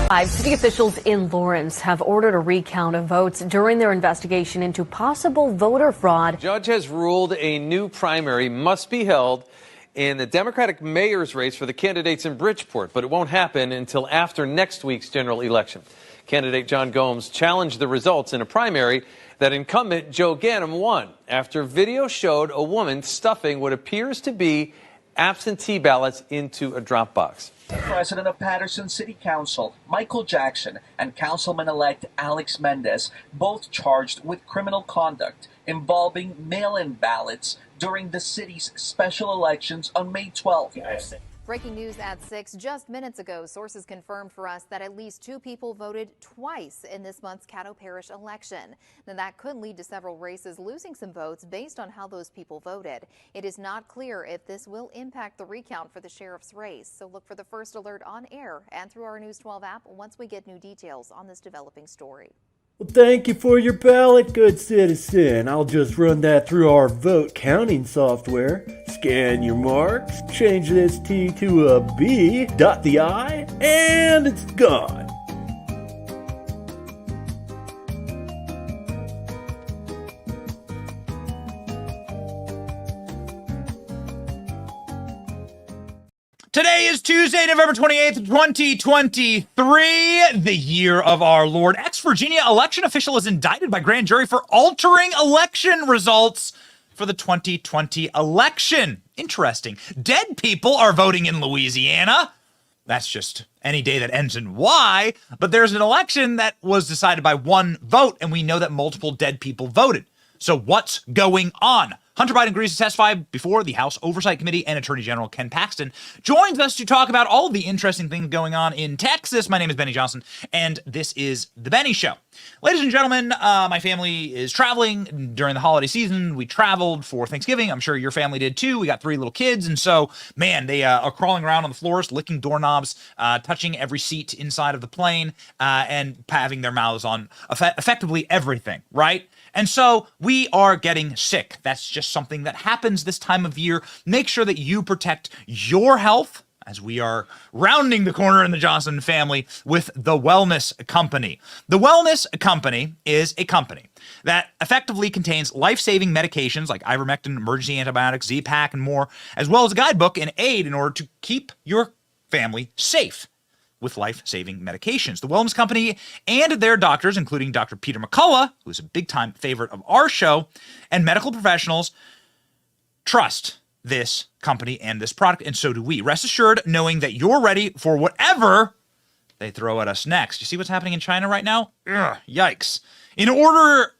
City officials in Lawrence have ordered a recount of votes during their investigation into possible voter fraud. The judge has ruled a new primary must be held in the Democratic mayor's race for the candidates in Bridgeport, but it won't happen until after next week's general election. Candidate John Gomes challenged the results in a primary that incumbent Joe Ganim won after video showed a woman stuffing what appears to be absentee ballots into a drop box. President of Patterson City Council, Michael Jackson, and Councilman-elect Alex Mendes, both charged with criminal conduct involving mail-in ballots during the city's special elections on May 12th. Breaking news at 6. Just minutes ago, sources confirmed for us that at least 2 people voted twice in this month's Caddo Parish election. Now, that could lead to several races losing some votes based on how those people voted. It is not clear if this will impact the recount for the sheriff's race. So look for the first alert on air and through our News 12 app once we get new details on this developing story. Well, thank you for your ballot, good citizen. I'll just run that through our vote counting software. Scan your marks, change this T to a B, dot the I, and it's gone. Today is Tuesday, November 28th, 2023, the year of our Lord. Ex-Virginia election official is indicted by grand jury for altering election results for the 2020 election. Interesting. Dead people are voting in Louisiana. That's just any day that ends in Y. But there's an election that was decided by one vote, and we know that multiple dead people voted. So what's going on? Hunter Biden agrees to testify before the House Oversight Committee, and Attorney General Ken Paxton joins us to talk about all of the interesting things going on in Texas. My name is Benny Johnson, and this is The Benny Show. Ladies and gentlemen, my family is traveling during the holiday season. We traveled for Thanksgiving. I'm sure your family did too. We got 3 little kids, and so, man, they are crawling around on the floors, licking doorknobs, touching every seat inside of the plane, and having their mouths on effectively everything, right? And so we are getting sick. That's just something that happens this time of year. Make sure that you protect your health as we are rounding the corner in the Johnson family with the Wellness Company. The Wellness Company is a company that effectively contains life-saving medications like ivermectin, emergency antibiotics, Z-Pak, and more, as well as a guidebook and aid in order to keep your family safe with life-saving medications. The Wellness Company and their doctors, including Dr. Peter McCullough, who's a big-time favorite of our show, and medical professionals, trust this company and this product, and so do we. Rest assured, knowing that you're ready for whatever they throw at us next. You see what's happening in China right now? Ugh, yikes. In order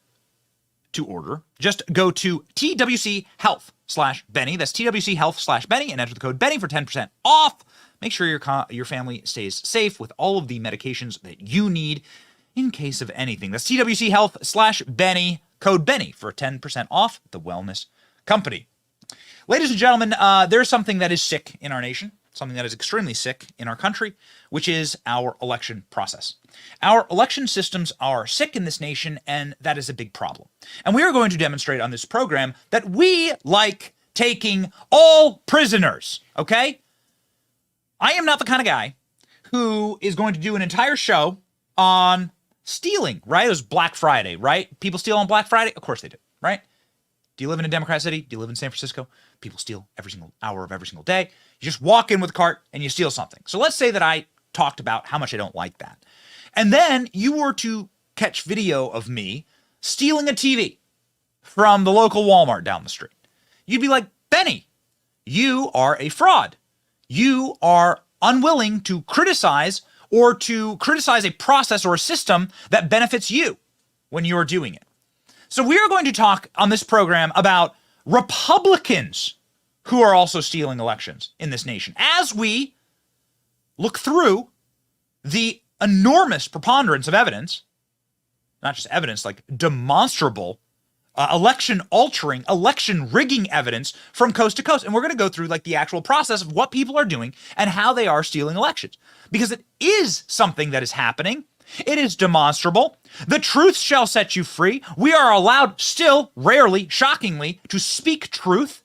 to order, just go to TWChealth/Benny. That's TWChealth/Benny, and enter the code Benny for 10% off. Make sure your family stays safe with all of the medications that you need in case of anything. That's TWChealth/Benny, code Benny for 10% off the Wellness Company. Ladies and gentlemen, there's something that is sick in our nation, something that is extremely sick in our country, which is our election process. Our election systems are sick in this nation, and that is a big problem. And we are going to demonstrate on this program that we like taking all prisoners, okay? I am not the kind of guy who is going to do an entire show on stealing, right? It was Black Friday, right? People steal on Black Friday? Of course they do, right? Do you live in a Democrat city? Do you live in San Francisco? People steal every single hour of every single day. You just walk in with a cart and you steal something. So let's say that I talked about how much I don't like that. And then you were to catch video of me stealing a TV from the local Walmart down the street. You'd be like, Benny, you are a fraud. You are unwilling to criticize or to criticize a process or a system that benefits you when you are doing it. So we are going to talk on this program about Republicans who are also stealing elections in this nation as we look through the enormous preponderance of evidence, not just evidence, like demonstrable election altering, election rigging evidence from coast to coast. And we're going to go through like the actual process of what people are doing and how they are stealing elections, because it is something that is happening. It is demonstrable. The truth shall set you free. We are allowed still, rarely, shockingly, to speak truth.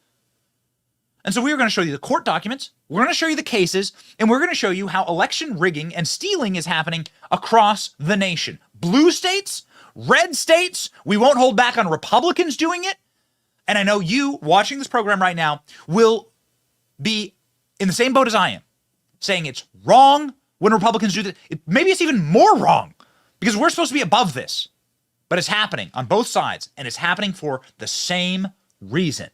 And so we are going to show you the court documents, we're going to show you the cases, and we're going to show you how election rigging and stealing is happening across the nation. Blue states, red states, we won't hold back on Republicans doing it. And I know you watching this program right now will be in the same boat as I am, saying it's wrong when Republicans do this. Maybe it's even more wrong because we're supposed to be above this. But it's happening on both sides, and it's happening for the same reason.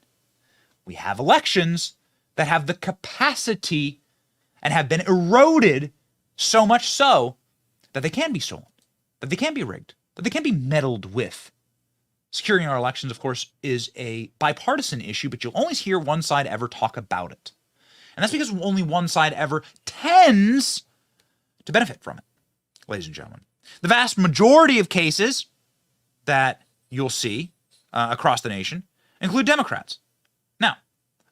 We have elections that have the capacity and have been eroded so much so that they can be stolen, that they can be rigged, that they can be meddled with. Securing our elections, of course, is a bipartisan issue, but you'll always hear one side ever talk about it. And that's because only one side ever tends to benefit from it, ladies and gentlemen. The vast majority of cases that you'll see across the nation include Democrats. Now,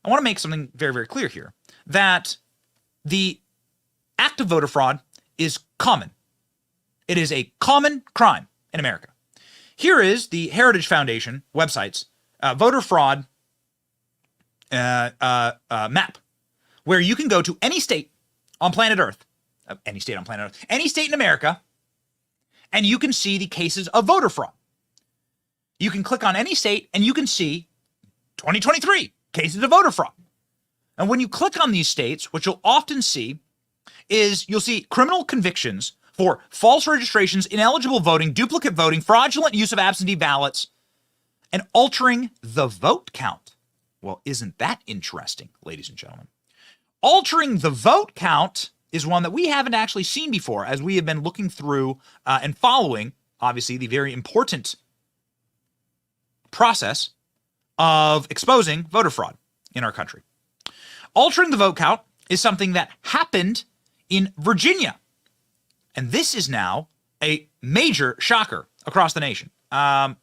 I want to make something very, very clear here, that the act of voter fraud is common. It is a common crime in America. Here is the Heritage Foundation website's voter fraud map, where you can go to any state on planet Earth, any state in America, and you can see the cases of voter fraud. You can click on any state and you can see 2023 cases of voter fraud. And when you click on these states, what you'll often see is you'll see criminal convictions for false registrations, ineligible voting, duplicate voting, fraudulent use of absentee ballots, and altering the vote count. Well, isn't that interesting, ladies and gentlemen? Altering the vote count is one that we haven't actually seen before, as we have been looking through and following, obviously, the very important process of exposing voter fraud in our country. Altering the vote count is something that happened in Virginia. And this is now a major shocker across the nation. ALX,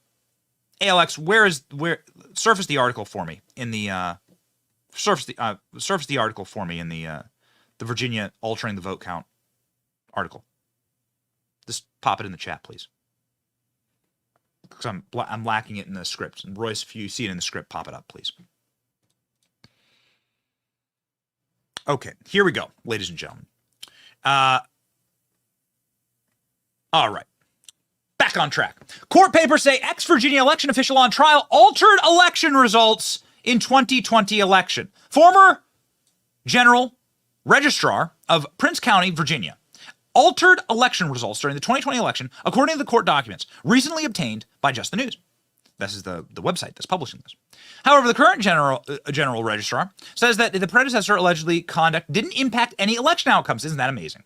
surface the article for me in the surface the article for me in the Virginia altering the vote count article. Just pop it in the chat, please. Because I'm lacking it in the script. And Royce, if you see it in the script, pop it up, please. Okay, here we go, ladies and gentlemen. All right. Back on track. Court papers say ex-Virginia election official on trial altered election results in 2020 election. Former General Registrar of Prince County, Virginia, altered election results during the 2020 election, according to the court documents recently obtained by Just the News. This is the website that's publishing this. However, the current general registrar says that the predecessor allegedly conduct didn't impact any election outcomes. Isn't that amazing?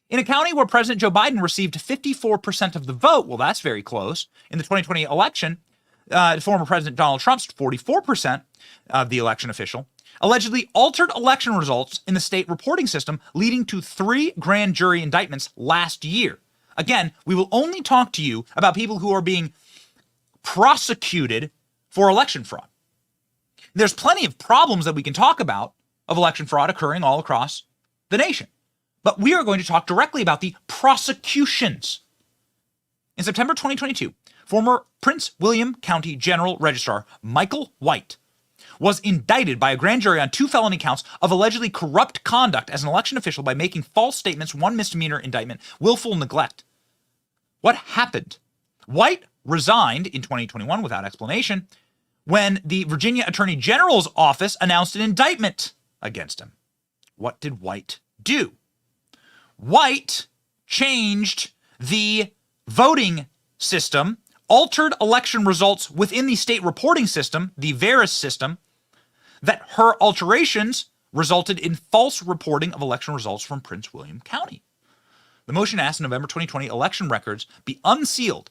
In a county where President Joe Biden received 54% of the vote, well, that's very close. In the 2020 election, former President Donald Trump's 44% of the election official allegedly altered election results in the state reporting system, leading to 3 grand jury indictments last year. Again, we will only talk to you about people who are being prosecuted for election fraud. There's plenty of problems that we can talk about of election fraud occurring all across the nation. But we are going to talk directly about the prosecutions. In September 2022, former Prince William County General Registrar Michael White was indicted by a grand jury on 2 felony counts of allegedly corrupt conduct as an election official by making false statements, 1 misdemeanor indictment, willful neglect. What happened? White resigned in 2021 without explanation when the Virginia Attorney General's office announced an indictment against him. What did White do? White changed the voting system, altered election results within the state reporting system, the VERIS system, that her alterations resulted in false reporting of election results from Prince William County. The motion asked November 2020 election records be unsealed,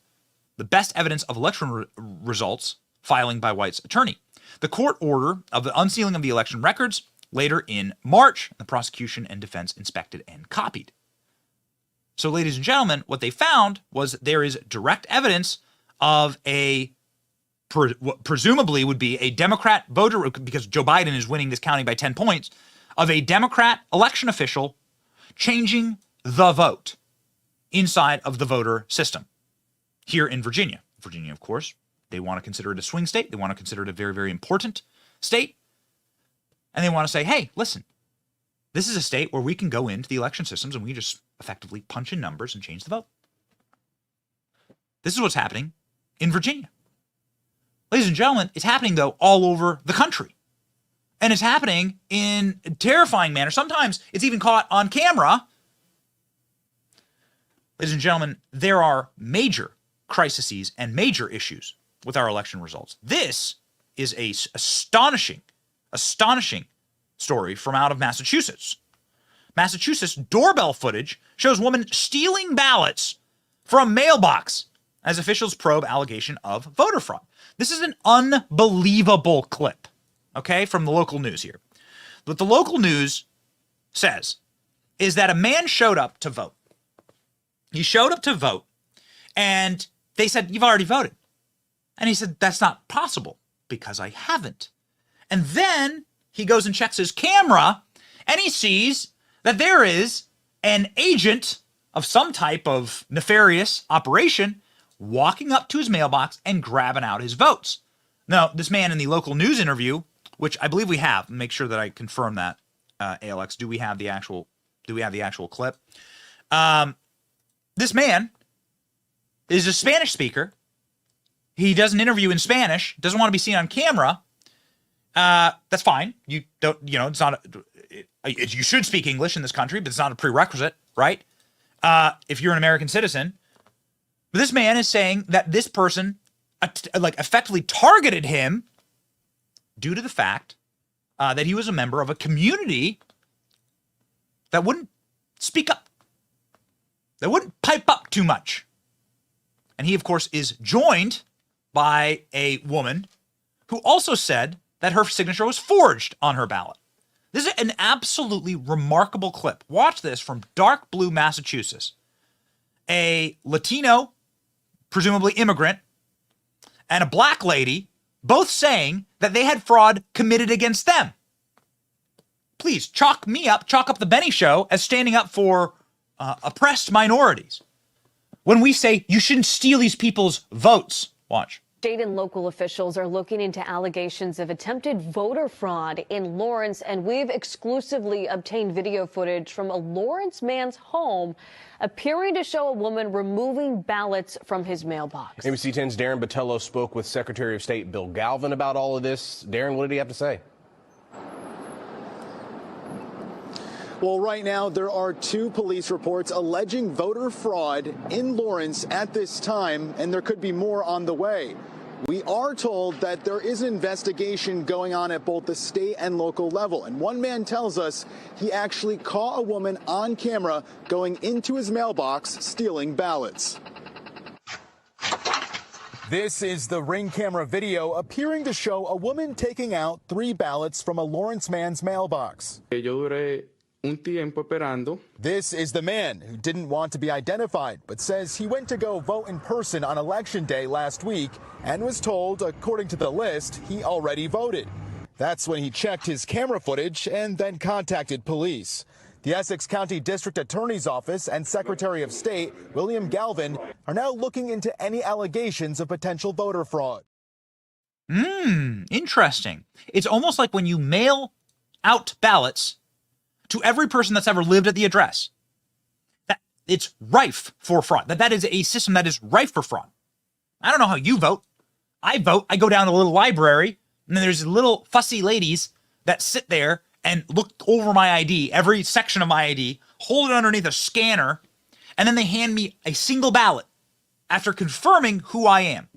the best evidence of election results filing by White's attorney. The court order of the unsealing of the election records later in March, the prosecution and defense inspected and copied. So, ladies and gentlemen, what they found was there is direct evidence of presumably would be a Democrat voter, because Joe Biden is winning this county by 10 points, of a Democrat election official changing the vote inside of the voter system here in Virginia. Virginia, of course, they want to consider it a swing state. They want to consider it a very, very important state. And they want to say, hey, listen, this is a state where we can go into the election systems and we just effectively punch in numbers and change the vote. This is what's happening in Virginia. Ladies and gentlemen, it's happening, though, all over the country. And it's happening in a terrifying manner. Sometimes it's even caught on camera. Ladies and gentlemen, there are major crises and major issues with our election results. This is a astonishing story from out of Massachusetts. Massachusetts doorbell footage shows woman stealing ballots from Mailbox as officials probe allegation of voter fraud. This is an unbelievable clip, okay, from the local news here. What the local news says is that a man showed up to vote. He showed up to vote, and they said, you've already voted. And he said, that's not possible because I haven't. And then he goes and checks his camera, and he sees that there is an agent of some type of nefarious operation walking up to his mailbox and grabbing out his votes. Now, this man in the local news interview, which I believe we have, make sure that I confirm that, ALX, do we have the actual clip? This man is a Spanish speaker. He does an interview in Spanish, doesn't want to be seen on camera. That's fine. You don't, it's not, you should speak English in this country, but it's not a prerequisite, right? If you're an American citizen. But this man is saying that this person effectively targeted him due to the fact that he was a member of a community that wouldn't speak up. That wouldn't pipe up too much. And he, of course, is joined by a woman who also said that her signature was forged on her ballot. This is an absolutely remarkable clip. Watch this from Dark Blue, Massachusetts. A Latino, presumably immigrant, and a black lady, both saying that they had fraud committed against them. Please chalk up the Benny Show as standing up for oppressed minorities. When we say you shouldn't steal these people's votes, watch. State and local officials are looking into allegations of attempted voter fraud in Lawrence, and we've exclusively obtained video footage from a Lawrence man's home appearing to show a woman removing ballots from his mailbox. ABC 10's Darren Botello spoke with Secretary of State Bill Galvin about all of this. Darren, what did he have to say? Well, right now, there are 2 police reports alleging voter fraud in Lawrence at this time, and there could be more on the way. We are told that there is an investigation going on at both the state and local level. And one man tells us he actually caught a woman on camera going into his mailbox stealing ballots. This is the Ring camera video appearing to show a woman taking out 3 ballots from a Lawrence man's mailbox. This is the man who didn't want to be identified, but says he went to go vote in person on Election Day last week and was told, according to the list, he already voted. That's when he checked his camera footage and then contacted police. The Essex County District Attorney's Office and Secretary of State William Galvin are now looking into any allegations of potential voter fraud. Interesting. It's almost like when you mail out ballots to every person that's ever lived at the address, that it's rife for fraud. That is a system that is rife for fraud. I don't know how you vote. I vote. I go down to a little library, and then there's little fussy ladies that sit there and look over my ID, every section of my ID, hold it underneath a scanner, and then they hand me a single ballot after confirming who I am.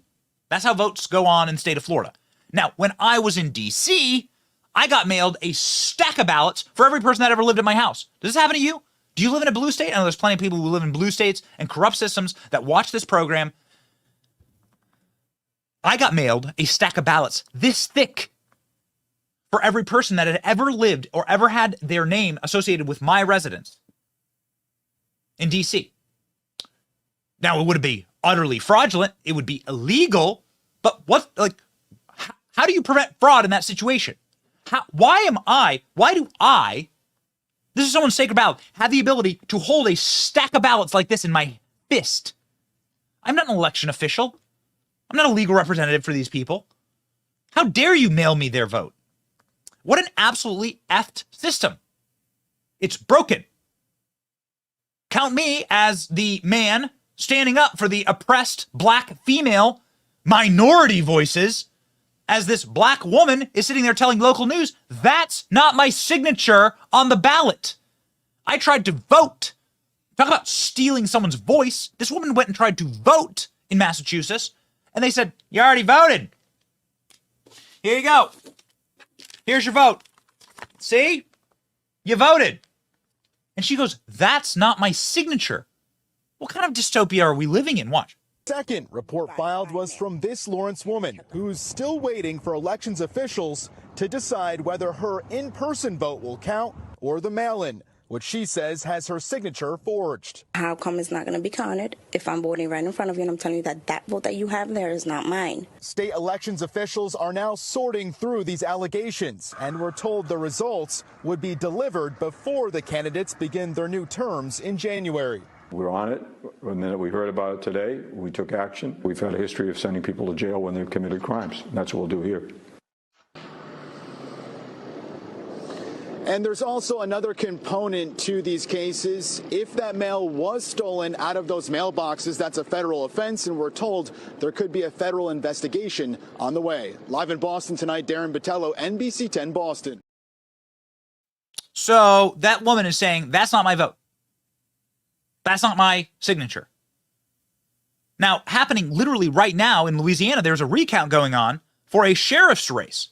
That's how votes go on in the state of Florida. Now, when I was in D.C., I got mailed a stack of ballots for every person that ever lived in my house. Does this happen to you? Do you live in a blue state? I know there's plenty of people who live in blue states and corrupt systems that watch this program. I got mailed a stack of ballots this thick for every person that had ever lived or ever had their name associated with my residence in D.C. Now, it would be utterly fraudulent. It would be illegal. But how do you prevent fraud in that situation? Why do I, this is someone's sacred ballot, have the ability to hold a stack of ballots like this in my fist? I'm not an election official. I'm not a legal representative for these people. How dare you mail me their vote? What an absolutely effed system. It's broken. Count me as the man standing up for the oppressed black female minority voices as this black woman is sitting there telling local news, that's not my signature on the ballot. I tried to vote. Talk about stealing someone's voice. This woman went and tried to vote in Massachusetts, and they said, you already voted. Here you go. Here's your vote. See? You voted. And she goes, that's not my signature. What kind of dystopia are we living in? Watch. Second report filed was from this Lawrence woman who's still waiting for elections officials to decide whether her in-person vote will count or the mail-in, which she says has her signature forged. How come it's not going to be counted if I'm voting right in front of you and I'm telling you that that vote that you have there is not mine? State elections officials are now sorting through these allegations and were told the results would be delivered before the candidates begin their new terms in January. We're on it. The minute we heard about it today, we took action. We've had a history of sending people to jail when they've committed crimes. And that's what we'll do here. And there's also another component to these cases. If that mail was stolen out of those mailboxes, that's a federal offense, and we're told there could be a federal investigation on the way. Live in Boston tonight, Darren Botello, NBC 10 Boston. So that woman is saying, that's not my vote. That's not my signature. Now, happening literally right now in Louisiana, there's a recount going on for a sheriff's race.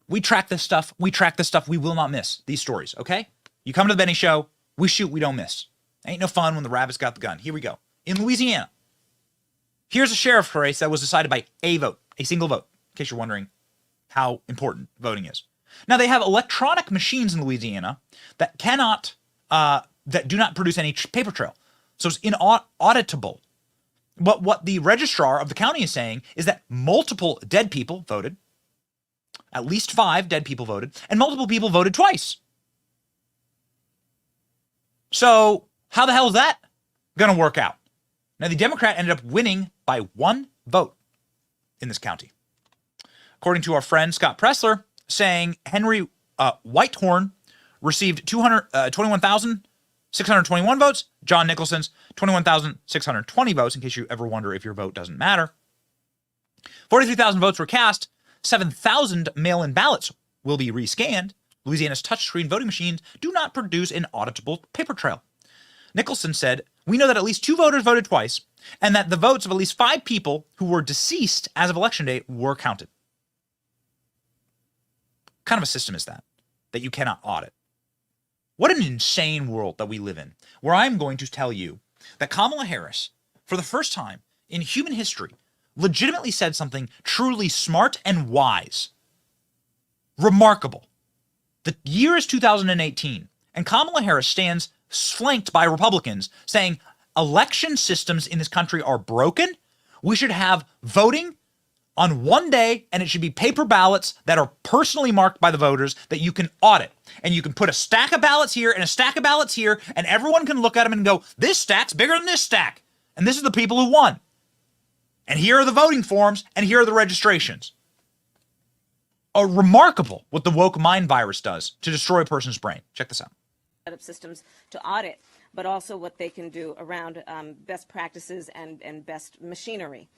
We track this stuff. We track this stuff. We will not miss these stories, okay? You come to the Benny Show, we shoot, we don't miss. Ain't no fun when the rabbit's got the gun. Here we go. In Louisiana, here's a sheriff's race that was decided by a vote, a single vote, in case you're wondering how important voting is. Now, they have electronic machines in Louisiana that cannot, that do not produce any paper trail. So it's inauditable. But what the registrar of the county is saying is that multiple dead people voted, at least 5 dead people voted, and multiple people voted twice. So how the hell is that going to work out? Now, the Democrat ended up winning by 1 vote in this county. According to our friend Scott Pressler, saying Henry Whitehorn received 21,621 votes. John Nicholson's 21,620 votes, in case you ever wonder if your vote doesn't matter. 43,000 votes were cast. 7,000 mail-in ballots will be rescanned. Louisiana's touchscreen voting machines do not produce an auditable paper trail. Nicholson said, we know that at least 2 voters voted twice, and that the votes of at least 5 people who were deceased as of Election Day were counted. What kind of a system is that you cannot audit? What an insane world that we live in, where I'm going to tell you that Kamala Harris, for the first time in human history, legitimately said something truly smart and wise. Remarkable. The year is 2018, and Kamala Harris stands flanked by Republicans saying election systems in this country are broken. We should have voting on one day, and it should be paper ballots that are personally marked by the voters that you can audit. And you can put a stack of ballots here and a stack of ballots here, and everyone can look at them and go, this stack's bigger than this stack. And this is the people who won. And here are the voting forms, and here are the registrations. Remarkable what the woke mind virus does to destroy a person's brain. Check this out. Set up systems to audit, but also what they can do around best practices and best machinery.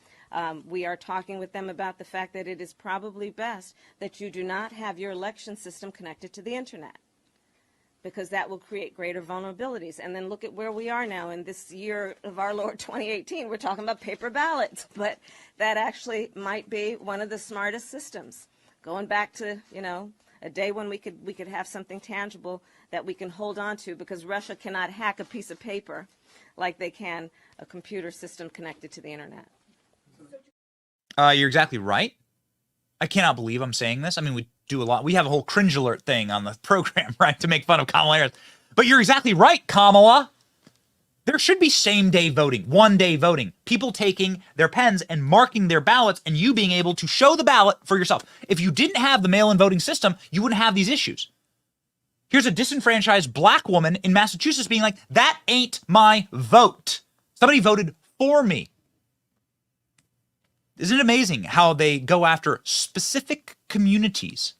We are talking with them about the fact that it is probably best that you do not have your election system connected to the internet, because that will create greater vulnerabilities. And then look at where we are now in this year of our Lord 2018. We're talking about paper ballots, but that actually might be one of the smartest systems. Going back to, a day when we could have something tangible that we can hold on to, because Russia cannot hack a piece of paper like they can a computer system connected to the internet. You're exactly right. I cannot believe I'm saying this. I mean, we do a lot. We have a whole cringe alert thing on the program, right, to make fun of Kamala Harris. But you're exactly right, Kamala. There should be same-day voting, one-day voting, people taking their pens and marking their ballots and you being able to show the ballot for yourself. If you didn't have the mail-in voting system, you wouldn't have these issues. Here's a disenfranchised black woman in Massachusetts being like, that ain't my vote. Somebody voted for me. Isn't it amazing how they go after specific communities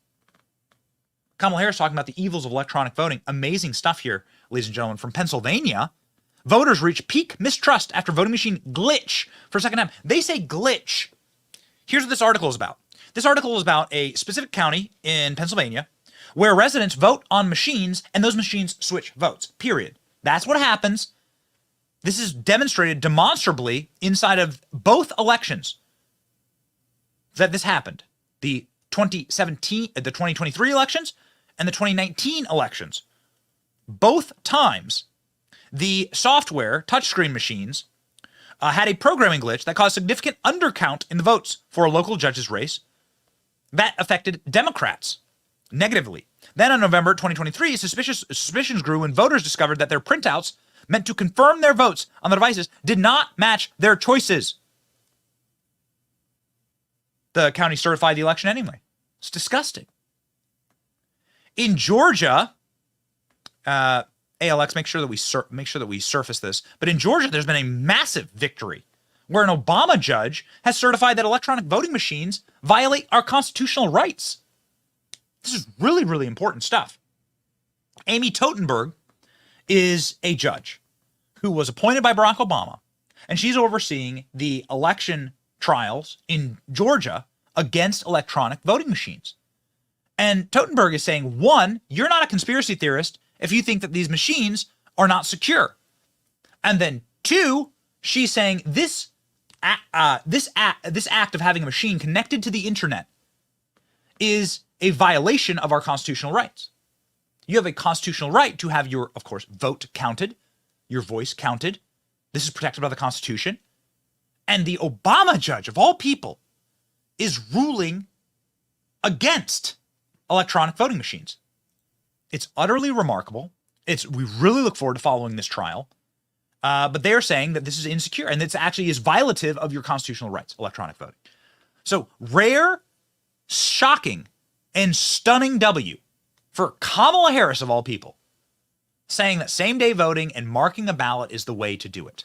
Kamala Harris talking about the evils of electronic voting. Amazing stuff here, ladies and gentlemen. From Pennsylvania, voters reach peak mistrust after voting machine glitch for a second time. They say glitch. Here's what this article is about. This article is about a specific county in Pennsylvania where residents vote on machines and those machines switch votes, period. That's what happens. This is demonstrated demonstrably inside of both elections that this happened. The 2023 elections and the 2019 elections. Both times, the software, touchscreen machines, had a programming glitch that caused significant undercount in the votes for a local judge's race. That affected Democrats negatively. Then on November 2023, suspicions grew when voters discovered that their printouts meant to confirm their votes on the devices did not match their choices. The county certified the election anyway. It's disgusting. In Georgia, ALX, make sure that we surface this. But in Georgia, there's been a massive victory where an Obama judge has certified that electronic voting machines violate our constitutional rights. This is really, really important stuff. Amy Totenberg is a judge who was appointed by Barack Obama, and she's overseeing the election trials in Georgia against electronic voting machines. And Totenberg is saying, one, you're not a conspiracy theorist if you think that these machines are not secure. And then two, she's saying this act of having a machine connected to the internet is a violation of our constitutional rights. You have a constitutional right to have your, of course, vote counted, your voice counted. This is protected by the Constitution. And the Obama judge, of all people, is ruling against electronic voting machines. It's utterly remarkable. We really look forward to following this trial. But they are saying that this is insecure and this actually is violative of your constitutional rights, electronic voting. So rare, shocking, and stunning W for Kamala Harris, of all people, saying that same-day voting and marking a ballot is the way to do it.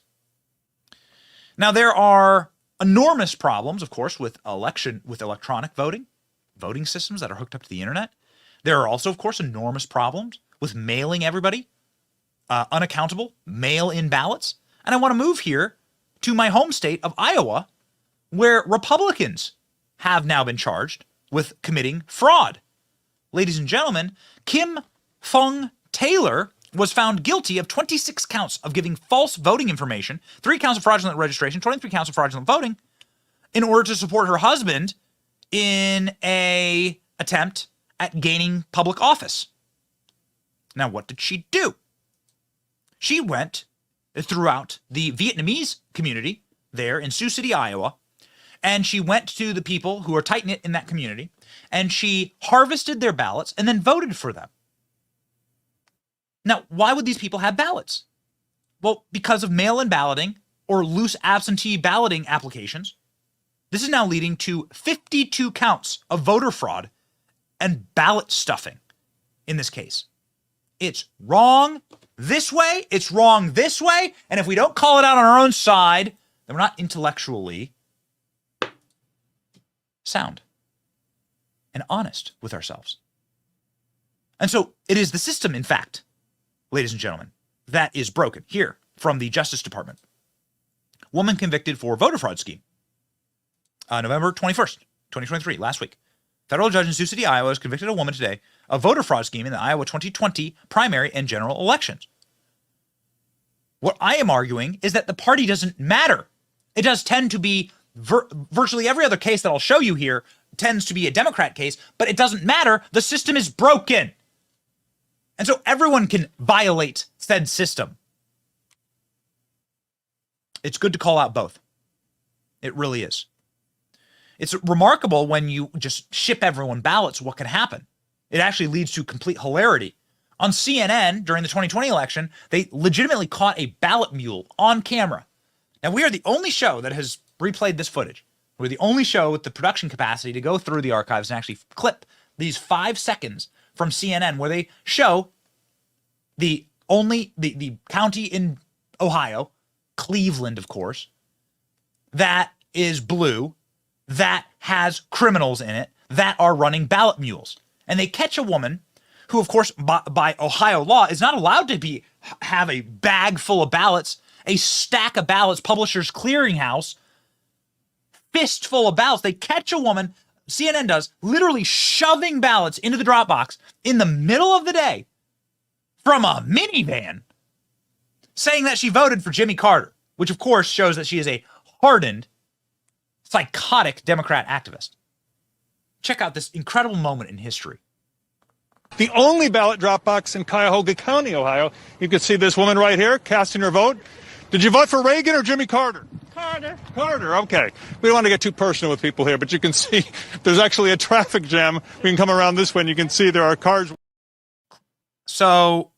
Now, there are enormous problems, of course, with electronic voting systems that are hooked up to the internet. There are also, of course, enormous problems with mailing everybody unaccountable mail-in ballots. And I want to move here to my home state of Iowa, where Republicans have now been charged with committing fraud. Ladies and gentlemen, Kim Fung Taylor was found guilty of 26 counts of giving false voting information, 3 counts of fraudulent registration, 23 counts of fraudulent voting, in order to support her husband in an attempt at gaining public office. Now, what did she do? She went throughout the Vietnamese community there in Sioux City, Iowa, and she went to the people who are tight-knit in that community, and she harvested their ballots and then voted for them. Now, why would these people have ballots? Well, because of mail-in balloting or loose absentee balloting applications. This is now leading to 52 counts of voter fraud and ballot stuffing in this case. It's wrong this way, it's wrong this way, and if we don't call it out on our own side, then we're not intellectually sound and honest with ourselves. And so it is the system, in fact, ladies and gentlemen, that is broken. Here from the Justice Department. Woman convicted for voter fraud scheme. November 21st, 2023, last week. Federal judge in Sioux City, Iowa, has convicted a woman today of voter fraud scheme in the Iowa 2020 primary and general elections. What I am arguing is that the party doesn't matter. It does tend to be virtually every other case that I'll show you here tends to be a Democrat case, but it doesn't matter. The system is broken. And so everyone can violate said system. It's good to call out both. It really is. It's remarkable when you just ship everyone ballots, what can happen. It actually leads to complete hilarity. On CNN, during the 2020 election, they legitimately caught a ballot mule on camera. Now, we are the only show that has replayed this footage. We're the only show with the production capacity to go through the archives and actually clip these 5 seconds from CNN where they show the county in Ohio, Cleveland, of course, that is blue, that has criminals in it, that are running ballot mules. And they catch a woman who, of course, by Ohio law, is not allowed to have a bag full of ballots, a stack of ballots, Publishers Clearinghouse, fistful of ballots. They catch a woman, CNN does, literally shoving ballots into the drop box in the middle of the day from a minivan, saying that she voted for Jimmy Carter, which, of course, shows that she is a hardened, psychotic Democrat activist. Check out this incredible moment in history. The only ballot drop box in Cuyahoga County, Ohio. You can see this woman right here casting her vote. Did you vote for Reagan or Jimmy Carter? Carter. Carter, okay. We don't want to get too personal with people here, but you can see there's actually a traffic jam. We can come around this way and you can see there are cars. So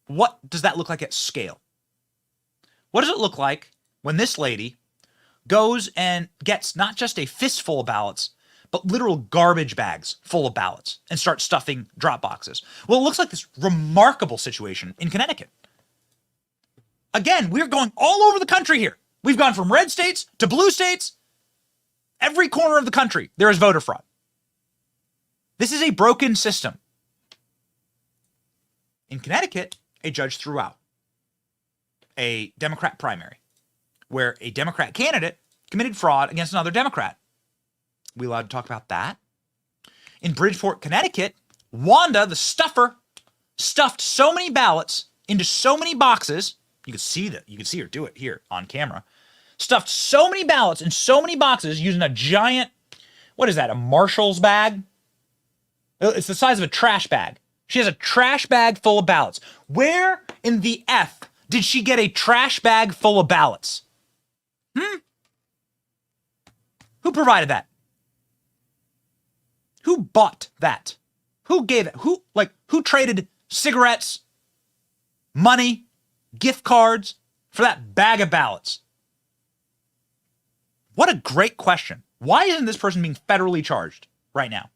what does that look like at scale? What does it look like when this lady goes and gets not just a fistful of ballots, but literal garbage bags full of ballots and starts stuffing drop boxes? Well, it looks like this remarkable situation in Connecticut. Again, we're going all over the country here. We've gone from red states to blue states. Every corner of the country, there is voter fraud. This is a broken system. In Connecticut, a judge threw out a Democrat primary where a Democrat candidate committed fraud against another Democrat. We allowed to talk about that? In Bridgeport, Connecticut, Wanda, the stuffer, stuffed so many ballots into so many boxes. You can see that. You can see her do it here on camera. Stuffed so many ballots in so many boxes using a giant, what is that, a Marshall's bag? It's the size of a trash bag. She has a trash bag full of ballots. Where in the F did she get a trash bag full of ballots? Who provided that? Who bought that? Who gave it? Who traded cigarettes, money, gift cards for that bag of ballots? What a great question. Why isn't this person being federally charged right now?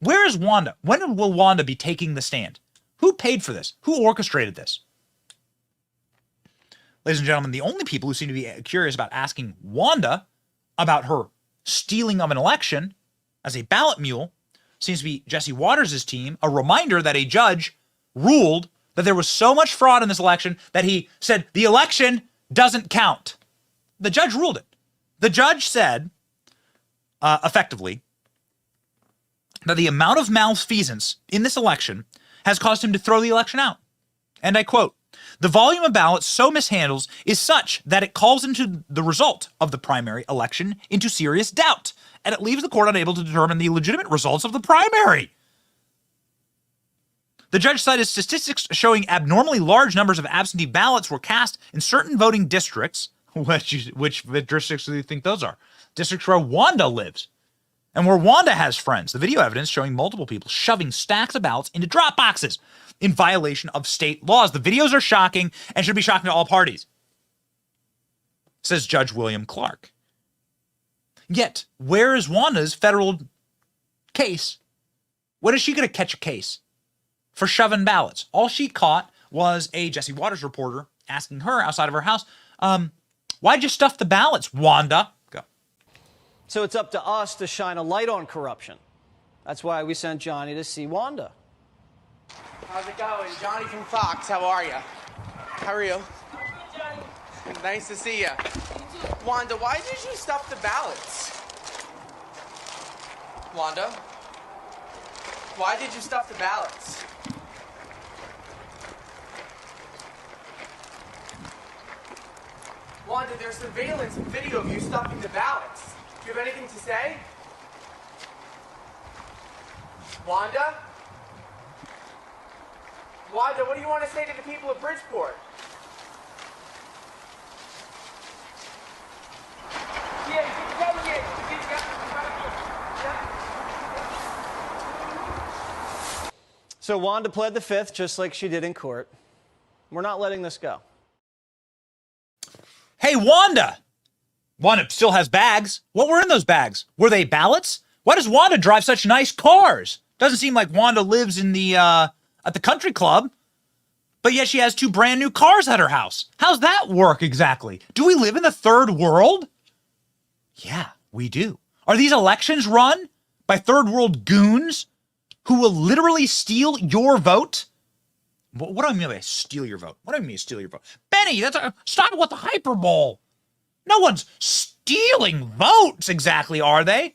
Where is Wanda? When will Wanda be taking the stand? Who paid for this? Who orchestrated this? Ladies and gentlemen, the only people who seem to be curious about asking Wanda about her stealing of an election as a ballot mule seems to be Jesse Waters' team, a reminder that a judge ruled that there was so much fraud in this election that he said the election doesn't count. The judge ruled it. The judge said, effectively, that the amount of malfeasance in this election has caused him to throw the election out. And I quote, "The volume of ballots so mishandled is such that it calls into the result of the primary election into serious doubt, and it leaves the court unable to determine the legitimate results of the primary." The judge cited statistics showing abnormally large numbers of absentee ballots were cast in certain voting districts. Which districts do you think those are? Districts where Wanda lives and where Wanda has friends. The video evidence showing multiple people shoving stacks of ballots into drop boxes in violation of state laws. The videos are shocking and should be shocking to all parties, says Judge William Clark. Yet, where is Wanda's federal case? When is she going to catch a case for shoving ballots? All she caught was a Jesse Waters reporter asking her outside of her house, why'd you stuff the ballots, Wanda? Go. So it's up to us to shine a light on corruption. That's why we sent Johnny to see Wanda. How's it going? Johnny from Fox, how are you? How are you? Nice to see you. Wanda, why did you stuff the ballots? Wanda? Why did you stuff the ballots? Wanda, there's surveillance and video of you stuffing the ballots. Do you have anything to say? Wanda? Wanda, what do you want to say to the people of Bridgeport? So Wanda pled the fifth, just like she did in court. We're not letting this go. Hey, Wanda! Wanda still has bags. What were in those bags? Were they ballots? Why does Wanda drive such nice cars? Doesn't seem like Wanda lives in the at the country club, but yet she has 2 brand new cars at her house. How's that work exactly? Do we live in the third world? Yeah, we do. Are these elections run by third world goons who will literally steal your vote. What do I mean by steal your vote? What do I mean steal your vote? Benny, stop with the hyperbole. No one's stealing votes exactly, are they?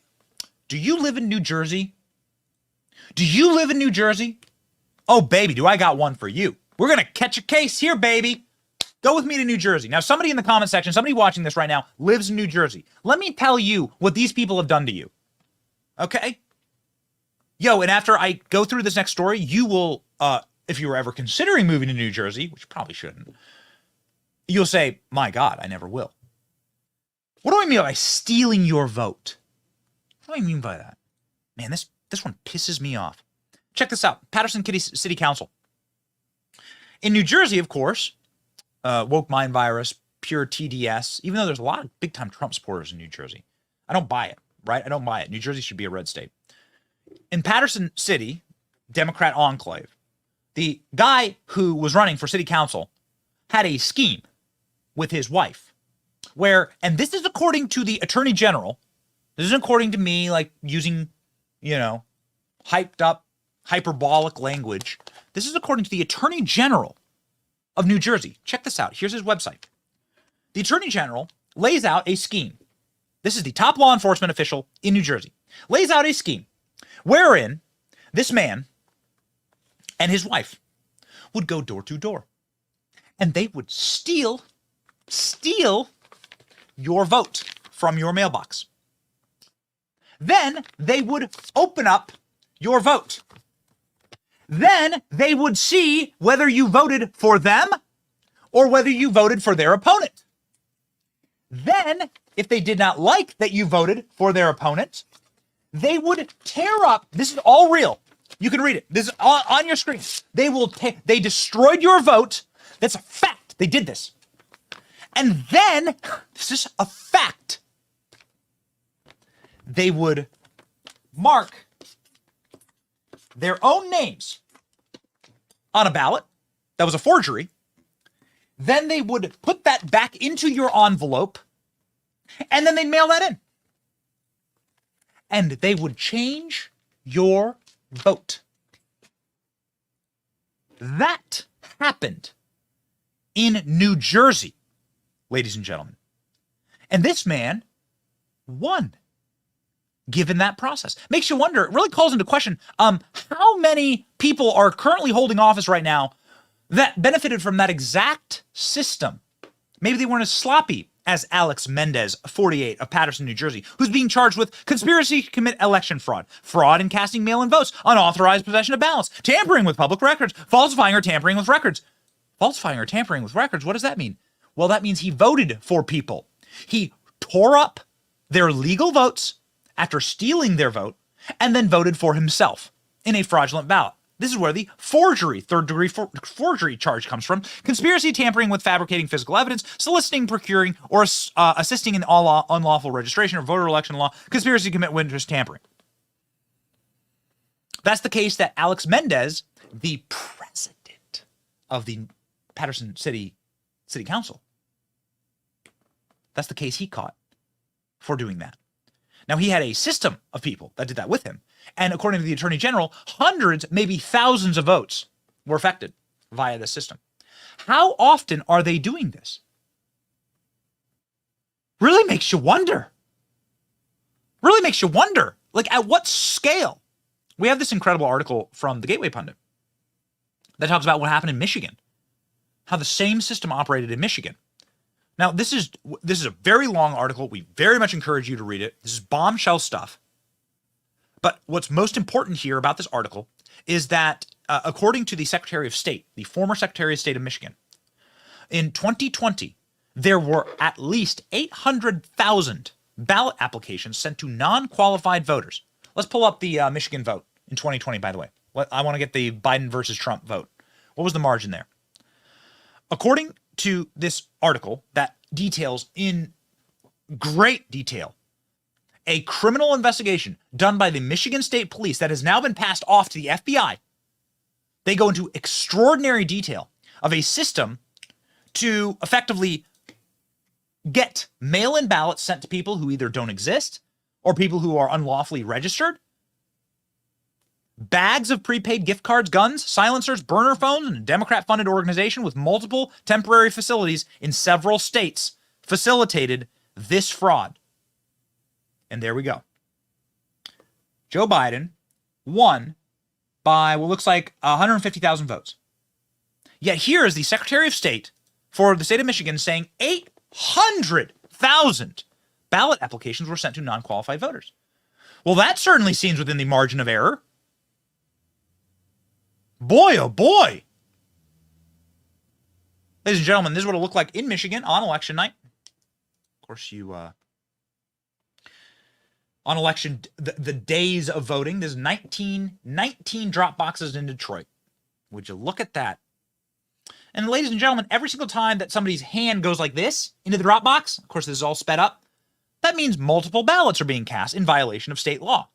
Do you live in New Jersey? Do you live in New Jersey? Oh, baby, do I got one for you. We're going to catch a case here, baby. Go with me to New Jersey. Now, somebody in the comment section, somebody watching this right now lives in New Jersey. Let me tell you what these people have done to you. Okay? Yo, and after I go through this next story, you will, if you were ever considering moving to New Jersey, which you probably shouldn't, you'll say, my God, I never will. What do I mean by stealing your vote? What do I mean by that? Man, this one pisses me off. Check this out. Paterson City Council. In New Jersey, of course, woke mind virus, pure TDS, even though there's a lot of big-time Trump supporters in New Jersey. I don't buy it, right? I don't buy it. New Jersey should be a red state. In Paterson City, Democrat enclave, the guy who was running for city council had a scheme with his wife where, and this is according to the attorney general, this isn't according to me, like using, hyped up, hyperbolic language. This is according to the attorney general of New Jersey. Check this out. Here's his website. The attorney general lays out a scheme. This is the top law enforcement official in New Jersey. Lays out a scheme wherein this man and his wife would go door to door and they would steal your vote from your mailbox. Then they would open up your vote. Then they would see whether you voted for them or whether you voted for their opponent. Then, if they did not like that you voted for their opponent, they would tear up, this is all real, you can read it, this is on your screen. They destroyed your vote. That's a fact. They did this. And then, this is a fact, they would mark their own names on a ballot that was a forgery. Then they would put that back into your envelope, and then they'd mail that in. And they would change your vote. That happened in New Jersey, ladies and gentlemen. And this man won, given that process. Makes you wonder, it really calls into question, how many people are currently holding office right now that benefited from that exact system? Maybe they weren't as sloppy as Alex Mendes, 48, of Paterson, New Jersey, who's being charged with conspiracy to commit election fraud, fraud in casting mail-in votes, unauthorized possession of ballots, tampering with public records, falsifying or tampering with records. Falsifying or tampering with records, what does that mean? Well, that means he voted for people. He tore up their legal votes after stealing their vote and then voted for himself in a fraudulent ballot. This is where the forgery, third-degree forgery charge comes from. Conspiracy, tampering with fabricating physical evidence, soliciting, procuring, or assisting in all unlawful registration or voter election law, conspiracy to commit witness tampering. That's the case that Alex Mendes, the president of the Paterson City Council, that's the case he caught for doing that. Now, he had a system of people that did that with him. And according to the attorney general, hundreds, maybe thousands of votes were affected via this system. How often are they doing this? Really makes you wonder. Really makes you wonder. Like, at what scale? We have this incredible article from the Gateway Pundit that talks about what happened in Michigan, how the same system operated in Michigan. Now, this is a very long article. We very much encourage you to read it. This is bombshell stuff. But what's most important here about this article is that, according to the Secretary of State, the former Secretary of State of Michigan, in 2020, there were at least 800,000 ballot applications sent to non-qualified voters. Let's pull up the Michigan vote in 2020, by the way. I want to get the Biden versus Trump vote. What was the margin there? According to this article that details in great detail a criminal investigation done by the Michigan State Police that has now been passed off to the FBI, they go into extraordinary detail of a system to effectively get mail-in ballots sent to people who either don't exist or people who are unlawfully registered. bags of prepaid gift cards, guns, silencers, burner phones, and a Democrat-funded organization with multiple temporary facilities in several states facilitated this fraud. And there we go. Joe Biden won by what looks like 150,000 votes. Yet here is the Secretary of State for the state of Michigan saying 800,000 ballot applications were sent to non-qualified voters. Well, that certainly seems within the margin of error. Boy, oh boy. Ladies and gentlemen, this is what it looked like in Michigan on election night. Of course, on election, the days of voting, there's 19 drop boxes in Detroit. Would you look at that? And ladies and gentlemen, every single time that somebody's hand goes like this into the drop box, of course, this is all sped up, that means multiple ballots are being cast in violation of state law.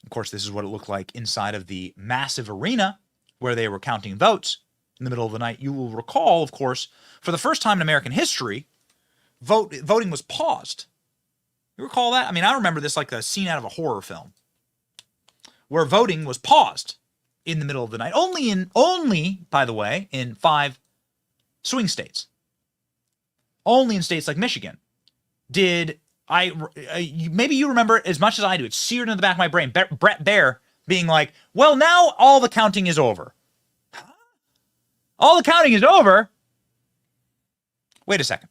Of course, this is what it looked like inside of the massive arena where they were counting votes in the middle of the night. You will recall, of course, for the first time in American history, voting was paused. You recall that? I mean, I remember this like a scene out of a horror film where voting was paused in the middle of the night. Only, by the way, in 5 swing states. Only in states like Michigan did maybe you remember as much as I do. It's seared into the back of my brain. Brett Baer being like, well, now all the counting is over. All the counting is over? Wait a second.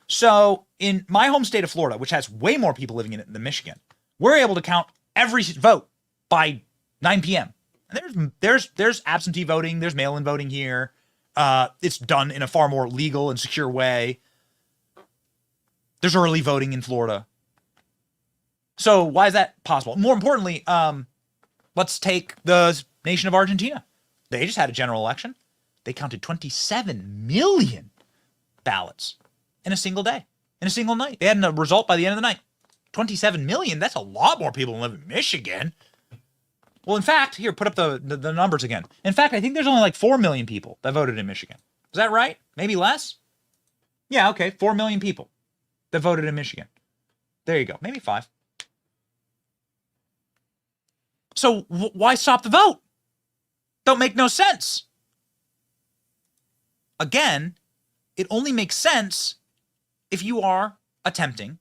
So in my home state of Florida, which has way more people living in it than Michigan, we're able to count every vote by 9 p.m. And there's absentee voting. There's mail-in voting here. It's done in a far more legal and secure way. There's early voting in Florida. So why is that possible? More importantly, let's take the nation of Argentina. They just had a general election. They counted 27 million ballots in a single day, in a single night. They had a result by the end of the night. 27 million, that's a lot more people than live in Michigan. Well, in fact, here, put up the numbers again. In fact, I think there's only like 4 million people that voted in Michigan. Is that right? Maybe less? Yeah, okay, 4 million people that voted in Michigan. There you go, maybe 5. So why stop the vote? Don't make no sense. Again, it only makes sense if you are attempting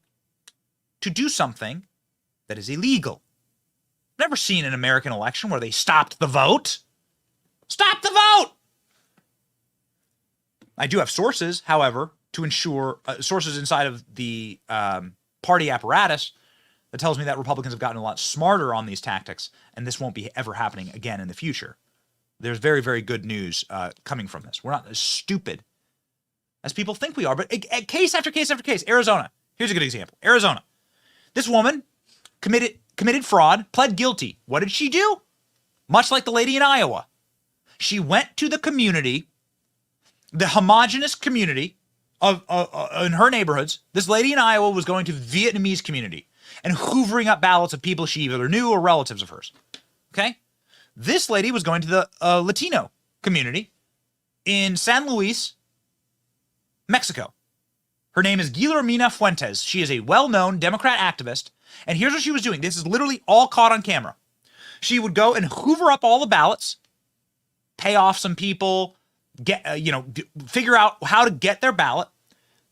to do something that is illegal. I've never seen an American election where they stopped the vote. Stop the vote! I do have sources, however, to ensure sources inside of the party apparatus that tells me that Republicans have gotten a lot smarter on these tactics, and this won't be ever happening again in the future. There's very, very good news coming from this. We're not as stupid as people think we are, but case after case after case. Arizona, here's a good example. Arizona, this woman committed fraud, pled guilty. What did she do? Much like the lady in Iowa. She went to the community, the homogenous community of in her neighborhoods. This lady in Iowa was going to the Vietnamese community and hoovering up ballots of people she either knew or relatives of hers. Okay? This lady was going to the Latino community in San Luis, Mexico. Her name is Guillermina Fuentes. She is a well-known Democrat activist. And here's what she was doing. This is literally all caught on camera. She would go and hoover up all the ballots, pay off some people, figure out how to get their ballot.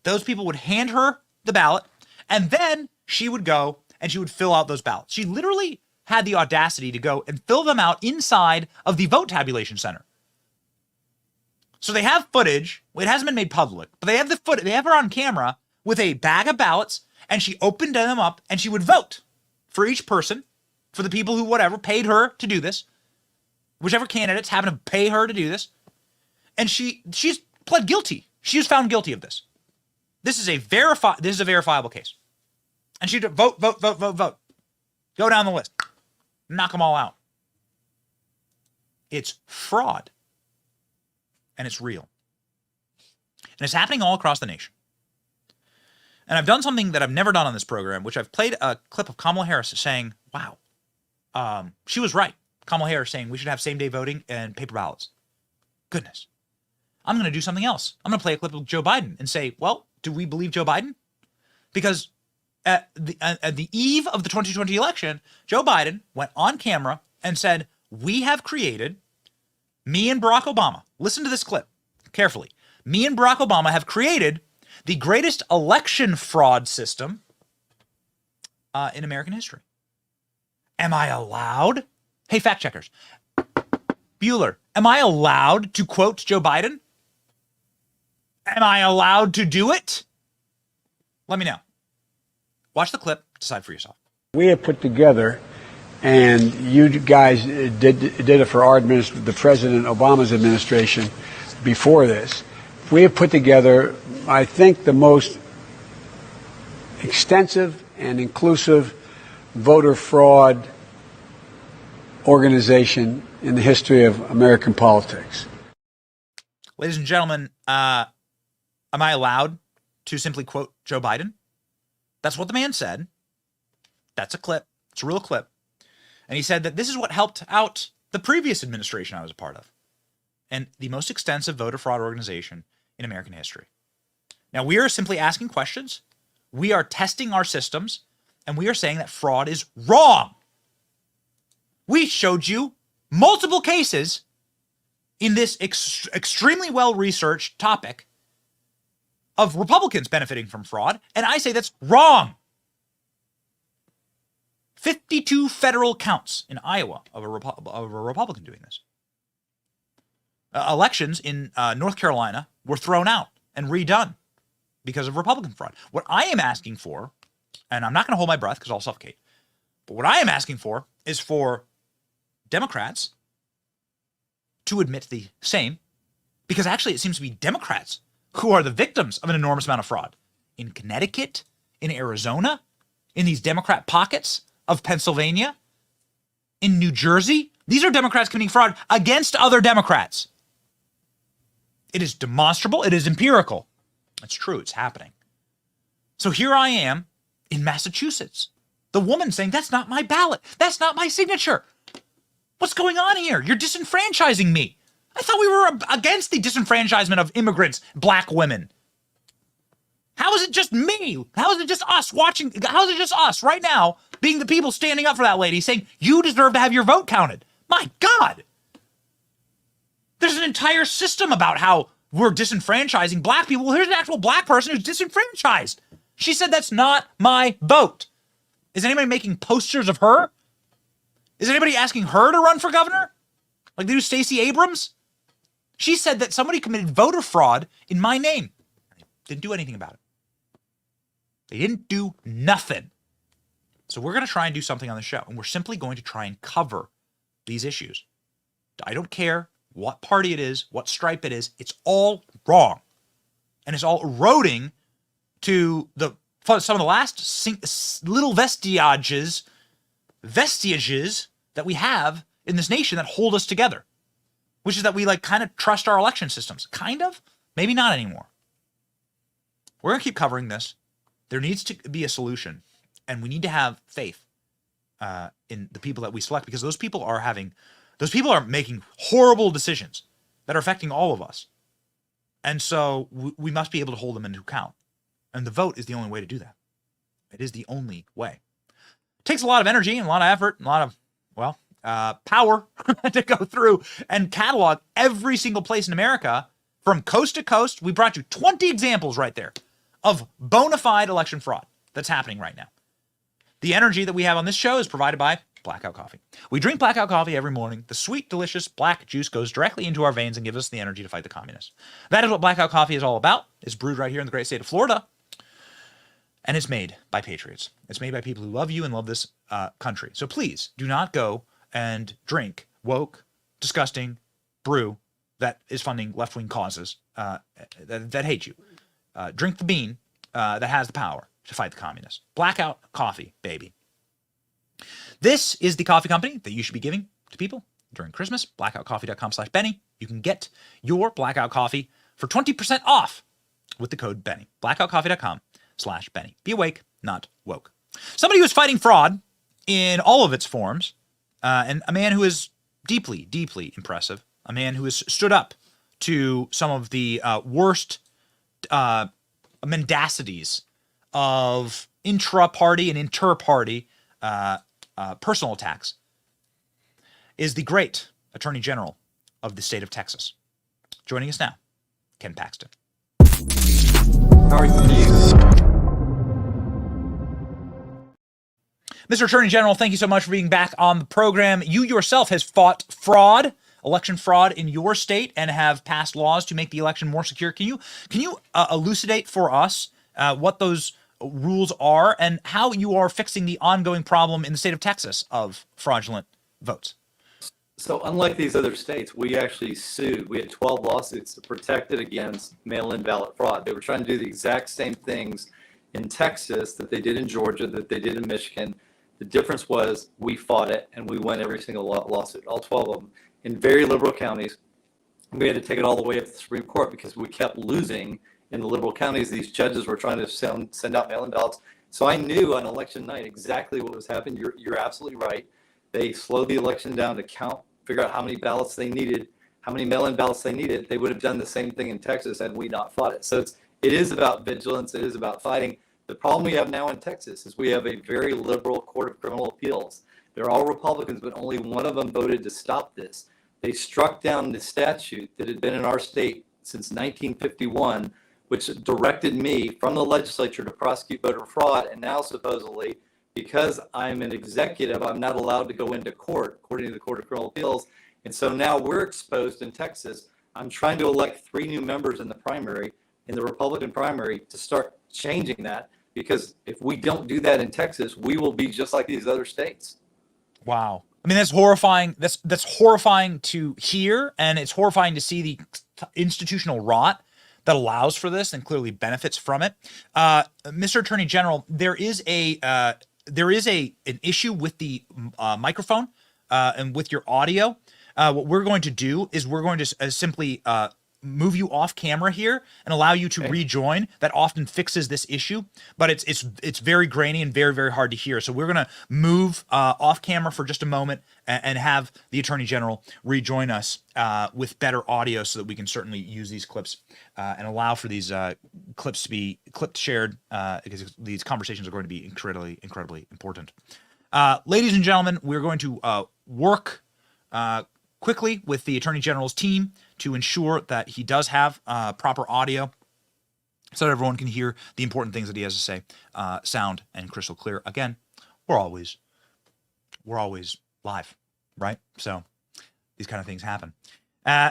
Those people would hand her the ballot, and then she would go and she would fill out those ballots. She literally had the audacity to go and fill them out inside of the vote tabulation center. So they have footage. It hasn't been made public, but they have the footage. They have her on camera with a bag of ballots, and she opened them up and she would vote for each person, for the people who paid her to do this, whichever candidates happen to pay her to do this. And she's pled guilty. She was found guilty of this. This is a verifiable case. And she'd vote. Go down the list. Knock them all out. It's fraud. And it's real. And it's happening all across the nation. And I've done something that I've never done on this program, which I've played a clip of Kamala Harris saying, wow, she was right. Kamala Harris saying we should have same-day voting and paper ballots. Goodness. I'm going to do something else. I'm going to play a clip of Joe Biden and say, well, do we believe Joe Biden? Because at the eve of the 2020 election, Joe Biden went on camera and said, we have created, me and Barack Obama, listen to this clip carefully. Me and Barack Obama have created the greatest election fraud system in American history. Am I allowed? Hey, fact checkers. Bueller, am I allowed to quote Joe Biden? Am I allowed to do it? Let me know. Watch the clip, decide for yourself. We have put together, and you guys did it for our administration, the President Obama's administration before this. We have put together, I think, the most extensive and inclusive voter fraud organization in the history of American politics. Ladies and gentlemen, am I allowed to simply quote Joe Biden? That's what the man said. That's a clip. It's a real clip. And he said that this is what helped out the previous administration I was a part of, and the most extensive voter fraud organization in American history. Now, we are simply asking questions. We are testing our systems, and we are saying that fraud is wrong. We showed you multiple cases in this extremely well-researched topic of Republicans benefiting from fraud, and I say that's wrong. 52 federal counts in Iowa of a Republican doing this. Elections in North Carolina were thrown out and redone because of Republican fraud. What I am asking for, and I'm not going to hold my breath because I'll suffocate, but what I am asking for is for Democrats to admit the same, because actually it seems to be Democrats who are the victims of an enormous amount of fraud. In Connecticut, in Arizona, in these Democrat pockets of Pennsylvania, in New Jersey, these are Democrats committing fraud against other Democrats. It is demonstrable. It is empirical. It's true. It's happening. So here I am in Massachusetts. The woman saying, that's not my ballot. That's not my signature. What's going on here? You're disenfranchising me. I thought we were against the disenfranchisement of immigrants, black women. How is it just me? How is it just us watching? How is it just us right now being the people standing up for that lady saying, you deserve to have your vote counted? My God. There's an entire system about how we're disenfranchising black people. Well, here's an actual black person who's disenfranchised. She said, that's not my vote. Is anybody making posters of her? Is anybody asking her to run for governor? Like they do Stacey Abrams? She said that somebody committed voter fraud in my name. Didn't do anything about it. They didn't do nothing. So we're going to try and do something on the show, and we're simply going to try and cover these issues. I don't care what party it is, what stripe it is. It's all wrong. And it's all eroding to some of the last little vestiges that we have in this nation that hold us together, which is that we kind of trust our election systems. Kind of, maybe not anymore. We're going to keep covering this. There needs to be a solution, and we need to have faith in the people that we select, because those people are making horrible decisions that are affecting all of us. And so we must be able to hold them into account. And the vote is the only way to do that. It is the only way. It takes a lot of energy and a lot of effort and a lot of, power to go through and catalog every single place in America from coast to coast. We brought you 20 examples right there of bona fide election fraud that's happening right now. The energy that we have on this show is provided by Blackout Coffee. We drink Blackout Coffee every morning. The sweet, delicious black juice goes directly into our veins and gives us the energy to fight the communists. That is what Blackout Coffee is all about. It's brewed right here in the great state of Florida. And it's made by patriots. It's made by people who love you and love this country. So please do not go and drink woke, disgusting brew that is funding left-wing causes that hate you. Drink the bean that has the power to fight the communists. Blackout Coffee, baby. This is the coffee company that you should be giving to people during Christmas. Blackoutcoffee.com/Benny. You can get your Blackout Coffee for 20% off with the code Benny. Blackoutcoffee.com/Benny. Be awake, not woke. Somebody who is fighting fraud in all of its forms, and a man who is deeply, deeply impressive, a man who has stood up to some of the worst mendacities of intra-party and inter-party personal attacks is the great Attorney General of the state of Texas. Joining us now, Ken Paxton. How are you? Mr. Attorney General, thank you so much for being back on the program. You yourself has fought fraud, election fraud in your state, and have passed laws to make the election more secure. Can you elucidate for us what those rules are and how you are fixing the ongoing problem in the state of Texas of fraudulent votes? So unlike these other states, we actually sued. We had 12 lawsuits to protect it against mail-in ballot fraud. They were trying to do the exact same things in Texas that they did in Georgia, that they did in Michigan. The difference was we fought it and we won every single lawsuit, all 12 of them, in very liberal counties. We had to take it all the way up to the Supreme Court because we kept losing in the liberal counties. These judges were trying to send out mail-in ballots. So I knew on election night exactly what was happening. You're absolutely right. They slowed the election down to figure out how many ballots they needed, how many mail-in ballots they needed. They would have done the same thing in Texas had we not fought it. So it is about vigilance. It is about fighting. The problem we have now in Texas is we have a very liberal Court of Criminal Appeals. They're all Republicans, but only one of them voted to stop this. They struck down the statute that had been in our state since 1951, which directed me from the legislature to prosecute voter fraud. And now supposedly, because I'm an executive, I'm not allowed to go into court, according to the Court of Criminal Appeals. And so now we're exposed in Texas. I'm trying to elect 3 new members in the primary, in the Republican primary, to start changing that. Because if we don't do that in Texas, we will be just like these other states. Wow. I mean, that's horrifying. That's horrifying to hear, and it's horrifying to see the institutional rot that allows for this and clearly benefits from it. Mr. Attorney General, there is an issue with the microphone and with your audio. What we're going to do is we're going to simply move you off camera here and allow you to rejoin. That often fixes this issue, but it's very grainy and very, very hard to hear. So we're going to move off camera for just a moment and have the Attorney General rejoin us with better audio so that we can certainly use these clips and allow for these clips to be shared because these conversations are going to be incredibly, incredibly important. Ladies and gentlemen, we're going to work quickly with the Attorney General's team to ensure that he does have proper audio so that everyone can hear the important things that he has to say, sound and crystal clear. Again, we're always live, right? So these kind of things happen.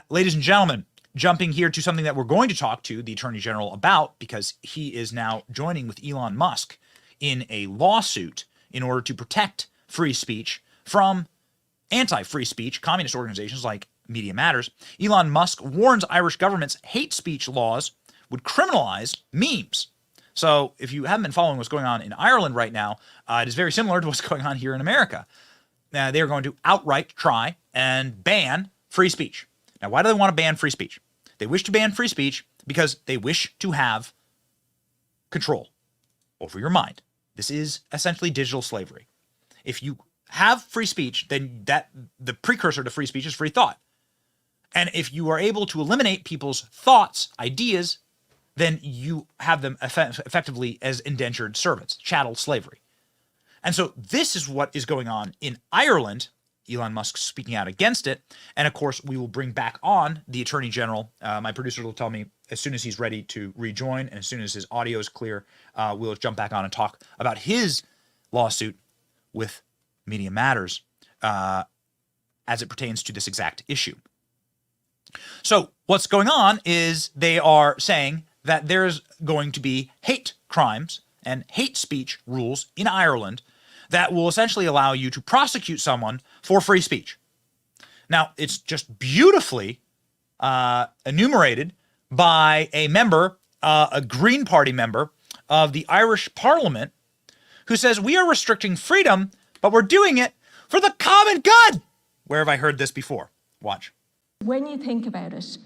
Ladies and gentlemen, jumping here to something that we're going to talk to the Attorney General about, because he is now joining with Elon Musk in a lawsuit in order to protect free speech from anti-free speech communist organizations like Media Matters. Elon Musk warns Irish government's hate speech laws would criminalize memes. So if you haven't been following what's going on in Ireland right now, it is very similar to what's going on here in America. They are going to outright try and ban free speech. Now, why do they want to ban free speech? They wish to ban free speech because they wish to have control over your mind. This is essentially digital slavery. If you have free speech, then the precursor to free speech is free thought. And if you are able to eliminate people's thoughts, ideas, then you have them effectively as indentured servants, chattel slavery. And so this is what is going on in Ireland. Elon Musk speaking out against it. And of course, we will bring back on the Attorney General. My producer will tell me as soon as he's ready to rejoin and as soon as his audio is clear, we'll jump back on and talk about his lawsuit with Media Matters as it pertains to this exact issue. So what's going on is they are saying that there's going to be hate crimes and hate speech rules in Ireland that will essentially allow you to prosecute someone for free speech. Now, it's just beautifully enumerated by a member, a Green Party member of the Irish Parliament, who says, we are restricting freedom, but we're doing it for the common good. Where have I heard this before? Watch. When you think about it,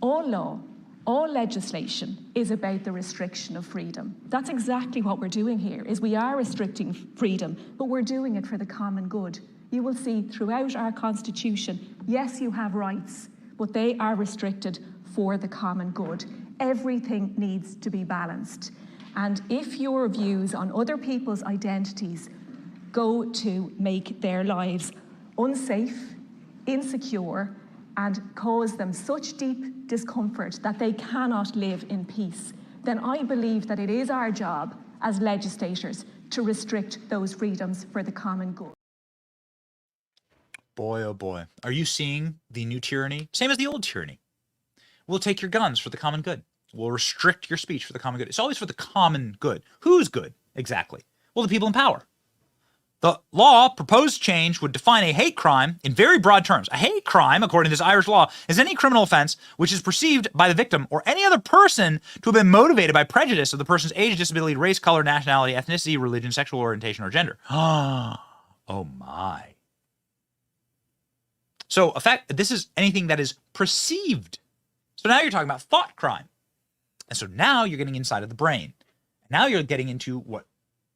all law, all legislation is about the restriction of freedom. That's exactly what we're doing here, is we are restricting freedom, but we're doing it for the common good. You will see throughout our Constitution, yes, you have rights, but they are restricted for the common good. Everything needs to be balanced. And if your views on other people's identities go to make their lives unsafe, insecure, and cause them such deep discomfort that they cannot live in peace, then I believe that it is our job as legislators to restrict those freedoms for the common good. Boy, oh boy. Are you seeing the new tyranny? Same as the old tyranny. We'll take your guns for the common good. We'll restrict your speech for the common good. It's always for the common good. Whose good, exactly? Well, the people in power. The law, proposed change, would define a hate crime in very broad terms. A hate crime, according to this Irish law, is any criminal offense which is perceived by the victim or any other person to have been motivated by prejudice of the person's age, disability, race, color, nationality, ethnicity, religion, sexual orientation, or gender. Oh my. So, this is anything that is perceived. So now you're talking about thought crime. And so now you're getting inside of the brain. Now you're getting into what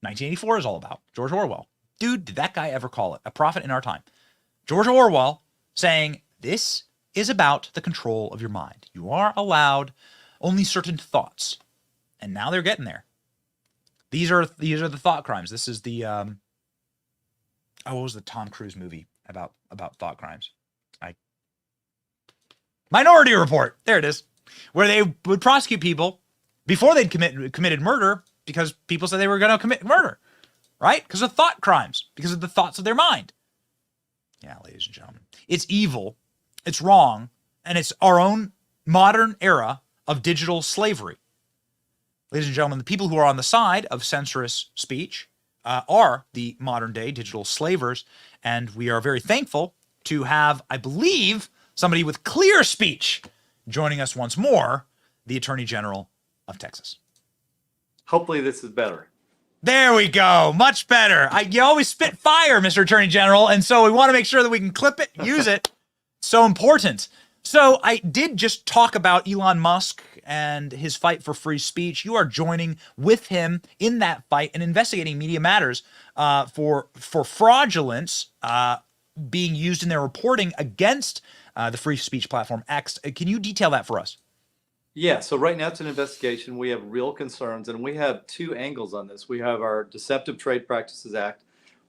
1984 is all about. George Orwell. Dude, did that guy ever call it? A prophet in our time. George Orwell saying this is about the control of your mind. You are allowed only certain thoughts. And now they're getting there. These are the thought crimes. This is the what was the Tom Cruise movie about thought crimes? Minority Report. There it is. Where they would prosecute people before they'd committed murder because people said they were going to commit murder. Right? Because of thought crimes. Because of the thoughts of their mind. Yeah, ladies and gentlemen. It's evil. It's wrong. And it's our own modern era of digital slavery. Ladies and gentlemen, the people who are on the side of censorous speech are the modern day digital slavers. And we are very thankful to have, I believe, somebody with clear speech joining us once more, the Attorney General of Texas. Hopefully this is better. There we go. Much better. You always spit fire, Mr. Attorney General, and so we want to make sure that we can clip it, use it. So important. So I did just talk about Elon Musk and his fight for free speech. You are joining with him in that fight and investigating Media Matters for fraudulence being used in their reporting against the free speech platform X. Can you detail that for us? Yeah, so right now it's an investigation. We have real concerns, and we have two angles on this. We have our Deceptive Trade Practices Act,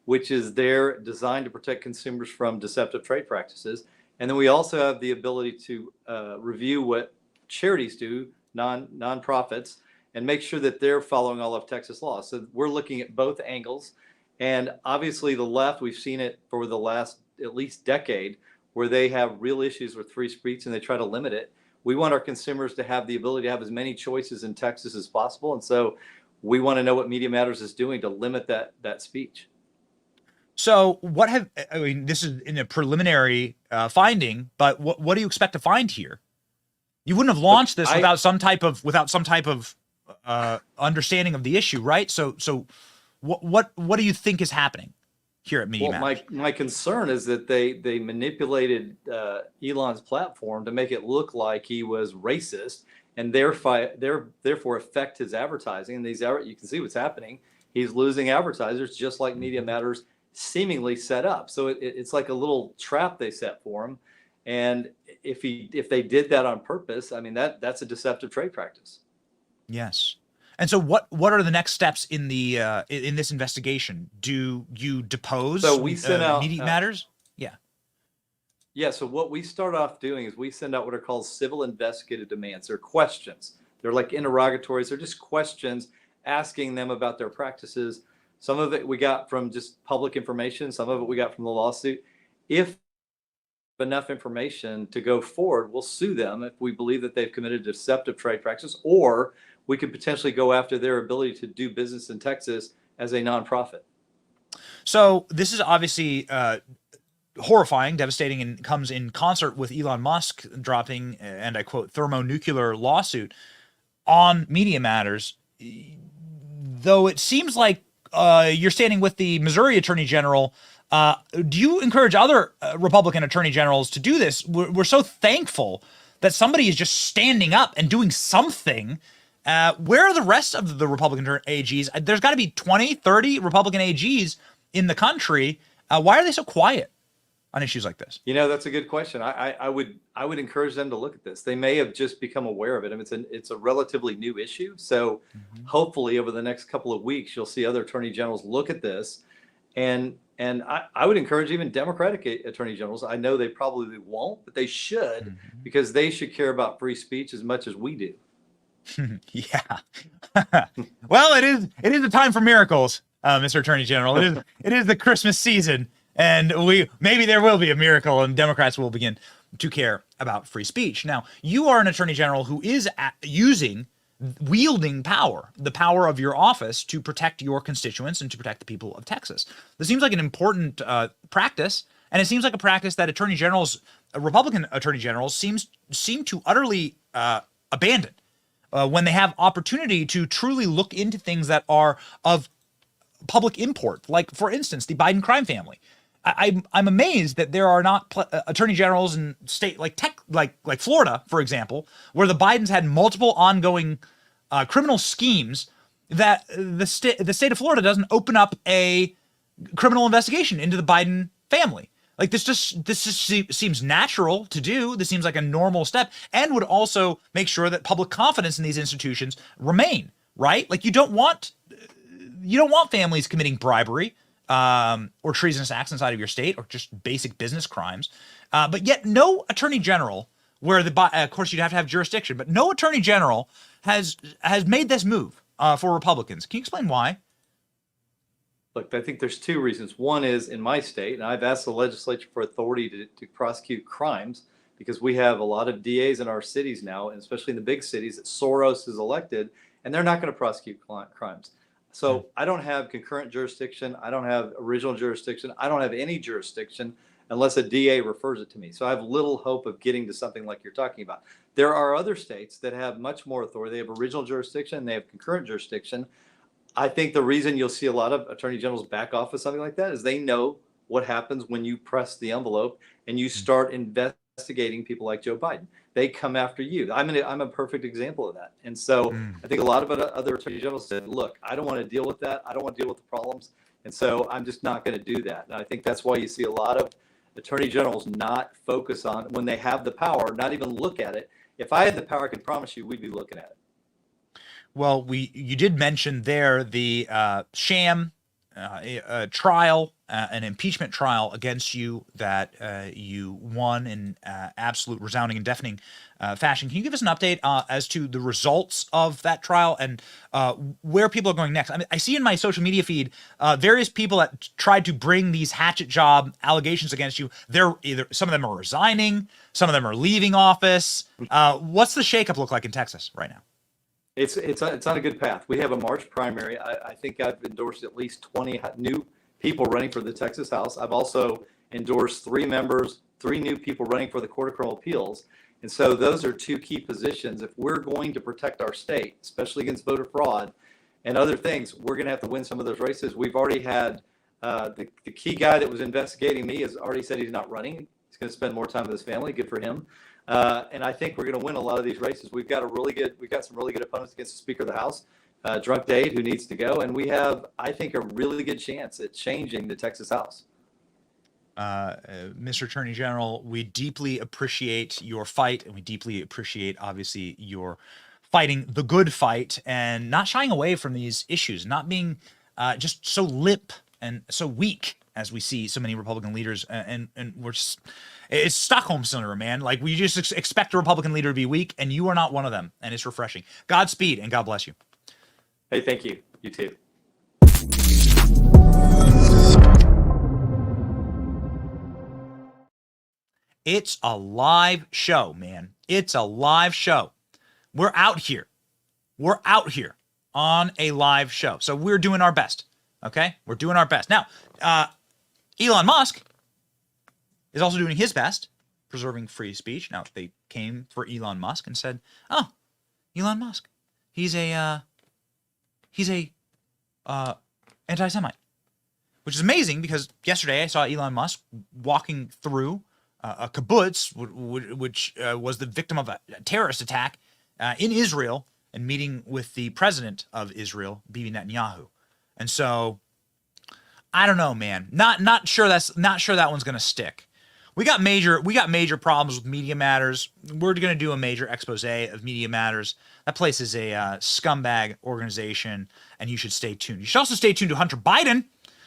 which is there designed to protect consumers from deceptive trade practices. And then we also have the ability to review what charities do, nonprofits, and make sure that they're following all of Texas law. So we're looking at both angles. And obviously the left, we've seen it for the last at least decade, where they have real issues with free speech and they try to limit it. We want our consumers to have the ability to have as many choices in Texas as possible. And so we want to know what Media Matters is doing to limit that speech. So this is in a preliminary finding, but what do you expect to find here? You wouldn't have launched this without some type of understanding of the issue, right? So what do you think is happening here at Media Matters? My concern is that they manipulated Elon's platform to make it look like he was racist and therefore affect his advertising. And you can see what's happening. He's losing advertisers, just like Media Matters seemingly set up. So it's like a little trap they set for him. And if they did that on purpose, I mean that's a deceptive trade practice. Yes. And so what are the next steps in the in this investigation? Do you depose we send out Media Matters? Yeah. Yeah, so what we start off doing is we send out what are called civil investigative demands. They're questions. They're like interrogatories. They're just questions asking them about their practices. Some of it we got from just public information. Some of it we got from the lawsuit. If enough information to go forward, we'll sue them if we believe that they've committed deceptive trade practices, or we could potentially go after their ability to do business in Texas as a nonprofit. So this is obviously horrifying, devastating, and comes in concert with Elon Musk dropping, and I quote, thermonuclear lawsuit on Media Matters. Though it seems like you're standing with the Missouri Attorney General, do you encourage other Republican Attorney Generals to do this? We're so thankful that somebody is just standing up and doing something. Where are the rest of the Republican AGs? There's got to be 20, 30 Republican AGs in the country. Why are they so quiet? on issues like this? You know, that's a good question. I would encourage them to look at this. They may have just become aware of it. I mean, it's a relatively new issue. So hopefully over the next couple of weeks, you'll see other attorney generals look at this. And I would encourage even Democratic attorney generals. I know they probably won't, but they should, because they should care about free speech as much as we do. Yeah. Well, it is a time for miracles, Mr. Attorney General. It is the Christmas season, and maybe there will be a miracle, and Democrats will begin to care about free speech. Now, you are an attorney general who is wielding power, the power of your office to protect your constituents and to protect the people of Texas. This seems like an important practice, and it seems like a practice that attorney generals, Republican attorney generals, seem to utterly abandon when they have opportunity to truly look into things that are of public import. Like, for instance, the Biden crime family. I'm amazed that there are not attorney generals in state like Florida, for example, where the Bidens had multiple ongoing criminal schemes, that the state of Florida doesn't open up a criminal investigation into the Biden family. Like, this just seems natural to do. This seems like a normal step, and would also make sure that public confidence in these institutions remain, right? Like, you don't want families committing bribery or treasonous acts inside of your state, or just basic business crimes. But yet no attorney general, where of course you'd have to have jurisdiction, but no attorney general has made this move for Republicans. Can you explain why? Look, I think there's two reasons. One is, in my state, and I've asked the legislature for authority to prosecute crimes, because we have a lot of DAs in our cities now, and especially in the big cities, that Soros is elected, and they're not going to prosecute crimes. So I don't have concurrent jurisdiction. I don't have original jurisdiction. I don't have any jurisdiction unless a DA refers it to me. So I have little hope of getting to something like you're talking about. There are other states that have much more authority. They have original jurisdiction. They have concurrent jurisdiction. I think the reason you'll see a lot of attorney generals back off of something like that is they know what happens when you press the envelope and you start investigating people like Joe Biden. They come after you. I'm a perfect example of that. And so I think a lot of other attorney generals said, look, I don't want to deal with that. I don't want to deal with the problems. And so I'm just not going to do that. And I think that's why you see a lot of attorney generals not focus on, when they have the power, not even look at it. If I had the power, I can promise you we'd be looking at it. Well, you did mention there the sham trial, an impeachment trial against you that you won in absolute resounding and deafening fashion. Can you give us an update as to the results of that trial and where people are going next? I mean, I see in my social media feed various people that tried to bring these hatchet job allegations against you. Some of them are resigning, some of them are leaving office. What's the shakeup look like in Texas right now? It's on a good path. We have a March primary. I think I've endorsed at least 20 new people running for the Texas House. I've also endorsed 3 new people running for the Court of Criminal Appeals. And so those are 2 key positions. If we're going to protect our state, especially against voter fraud and other things, we're going to have to win some of those races. We've already had the key guy that was investigating me has already said he's not running. He's going to spend more time with his family. Good for him. And I think we're going to win a lot of these races. We've got some really good opponents against the Speaker of the House, Drunk Dade, who needs to go. And we have, I think, a really good chance at changing the Texas House. Mr. Attorney General, we deeply appreciate your fight, and we deeply appreciate, obviously, your fighting the good fight and not shying away from these issues, not being just so limp and so weak as we see so many Republican leaders, and we're just, it's Stockholm syndrome, man. Like, we just expect a Republican leader to be weak, and you are not one of them, and it's refreshing. Godspeed, and God bless you. Hey, thank you. You too. It's a live show, man. It's a live show. We're out here. We're out here on a live show. So we're doing our best, okay? We're doing our best. Now, Elon Musk is also doing his best, preserving free speech. Now, they came for Elon Musk and said, oh, Elon Musk, he's a anti-Semite, which is amazing because yesterday I saw Elon Musk walking through a kibbutz, which was the victim of a terrorist attack in Israel, and meeting with the president of Israel, Bibi Netanyahu. And so, I don't know, man. Not sure that one's gonna stick. We got major problems with Media Matters. We're going to do a major expose of Media Matters. That place is a scumbag organization, and you should stay tuned. You should also stay tuned to Hunter Biden,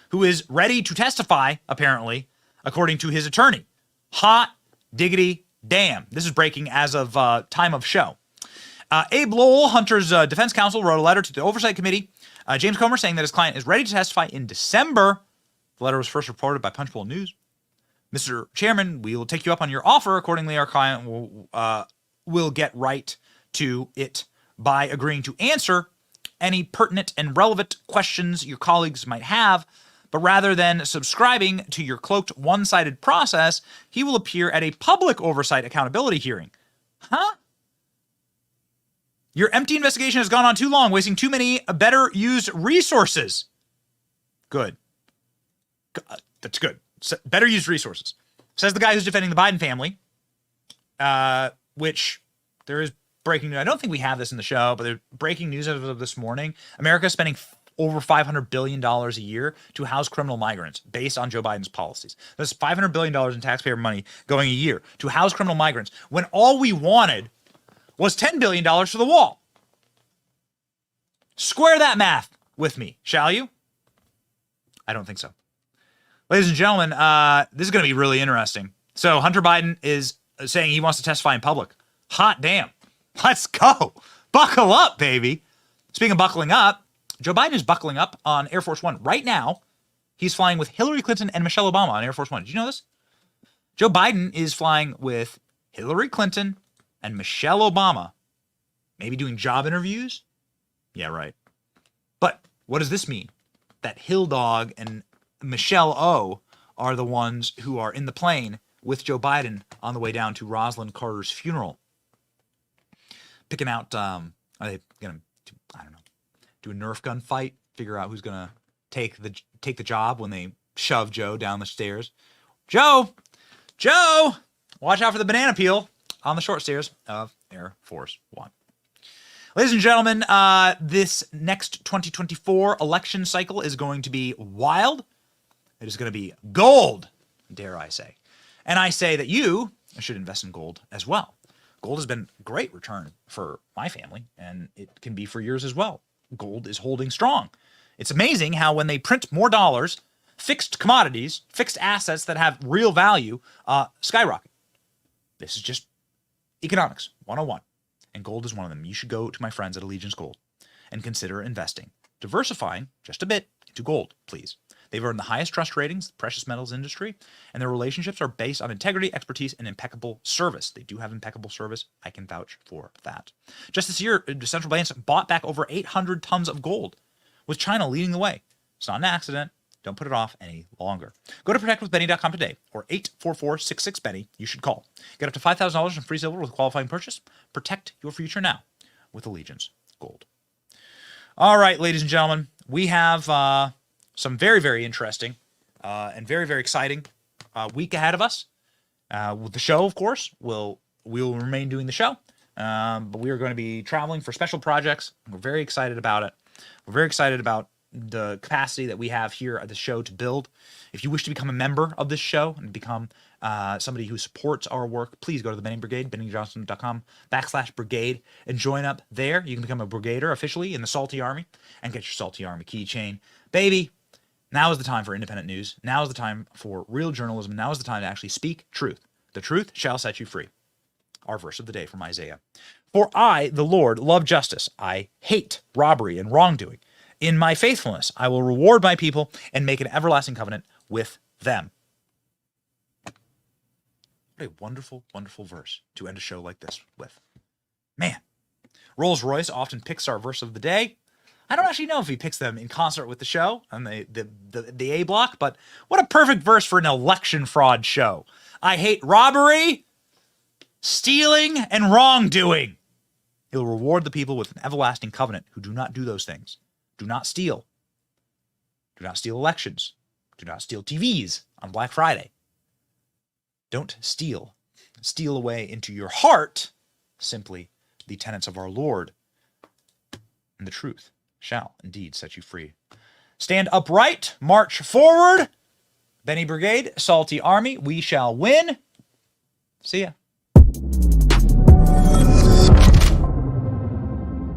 who is ready to testify, apparently, according to his attorney. Hot diggity damn. This is breaking as of time of show. Abe Lowell, Hunter's defense counsel, wrote a letter to the Oversight Committee. James Comer saying that his client is ready to testify in December. The letter was first reported by Punchbowl News. Mr. Chairman, we will take you up on your offer. Accordingly, our client will get right to it by agreeing to answer any pertinent and relevant questions your colleagues might have. But rather than subscribing to your cloaked one-sided process, he will appear at a public oversight accountability hearing. Huh? Your empty investigation has gone on too long, wasting too many better used resources. Good. That's good. Better used resources. Says the guy who's defending the Biden family, which there is breaking news. I don't think we have this in the show, but there's breaking news as of this morning. America is spending over $500 billion a year to house criminal migrants based on Joe Biden's policies. That's $500 billion in taxpayer money going a year to house criminal migrants when all we wanted was $10 billion for the wall. Square that math with me, shall you? I don't think so. Ladies and gentlemen, this is going to be really interesting. So Hunter Biden is saying he wants to testify in public. Hot damn. Let's go. Buckle up, baby. Speaking of buckling up, Joe Biden is buckling up on Air Force One. Right now, he's flying with Hillary Clinton and Michelle Obama on Air Force One. Did you know this? Joe Biden is flying with Hillary Clinton and Michelle Obama. Maybe doing job interviews? Yeah, right. But what does this mean? That Hill Dog and Michelle O are the ones who are in the plane with Joe Biden on the way down to Rosalind Carter's funeral. Picking out, are they going to, I don't know, do a Nerf gun fight? Figure out who's going to take the job when they shove Joe down the stairs. Joe! Watch out for the banana peel on the short stairs of Air Force One. Ladies and gentlemen, this next 2024 election cycle is going to be wild. It is going to be gold, dare I say. And I say that you should invest in gold as well. Gold has been a great return for my family, and it can be for yours as well. Gold is holding strong. It's amazing how when they print more dollars, fixed commodities, fixed assets that have real value skyrocket. This is just economics 101. And gold is one of them. You should go to my friends at Allegiance Gold and consider investing. Diversifying just a bit into gold, please. They've earned the highest trust ratings in the precious metals industry, and their relationships are based on integrity, expertise, and impeccable service. They do have impeccable service. I can vouch for that. Just this year, central banks bought back over 800 tons of gold, with China leading the way. It's not an accident. Don't put it off any longer. Go to protectwithbenny.com today or 844-66-BENNY. You should call. Get up to $5,000 in free silver with a qualifying purchase. Protect your future now with Allegiance Gold. All right, ladies and gentlemen, we have some very, very interesting and very, very exciting week ahead of us. With the show, of course, we will remain doing the show, but we are going to be traveling for special projects. We're very excited about it. We're very excited about the capacity that we have here at the show to build. If you wish to become a member of this show and become somebody who supports our work, please go to the Benning Brigade, benningjohnson.com/brigade, and join up there. You can become a brigader officially in the Salty Army and get your Salty Army keychain. Baby, now is the time for independent news. Now is the time for real journalism. Now is the time to actually speak truth. The truth shall set you free. Our verse of the day from Isaiah. For I, the Lord, love justice. I hate robbery and wrongdoing. In my faithfulness, I will reward my people and make an everlasting covenant with them. What a wonderful, wonderful verse to end a show like this with. Man, Rolls-Royce often picks our verse of the day. I don't actually know if he picks them in concert with the show on the A block, but what a perfect verse for an election fraud show. I hate robbery, stealing, and wrongdoing. He'll reward the people with an everlasting covenant who do not do those things. Do not steal. Do not steal elections. Do not steal TVs on Black Friday. Don't steal. Steal away into your heart simply the tenets of our Lord, and the truth shall indeed set you free. Stand upright, march forward, Benny Brigade, Salty Army, we shall win. See ya.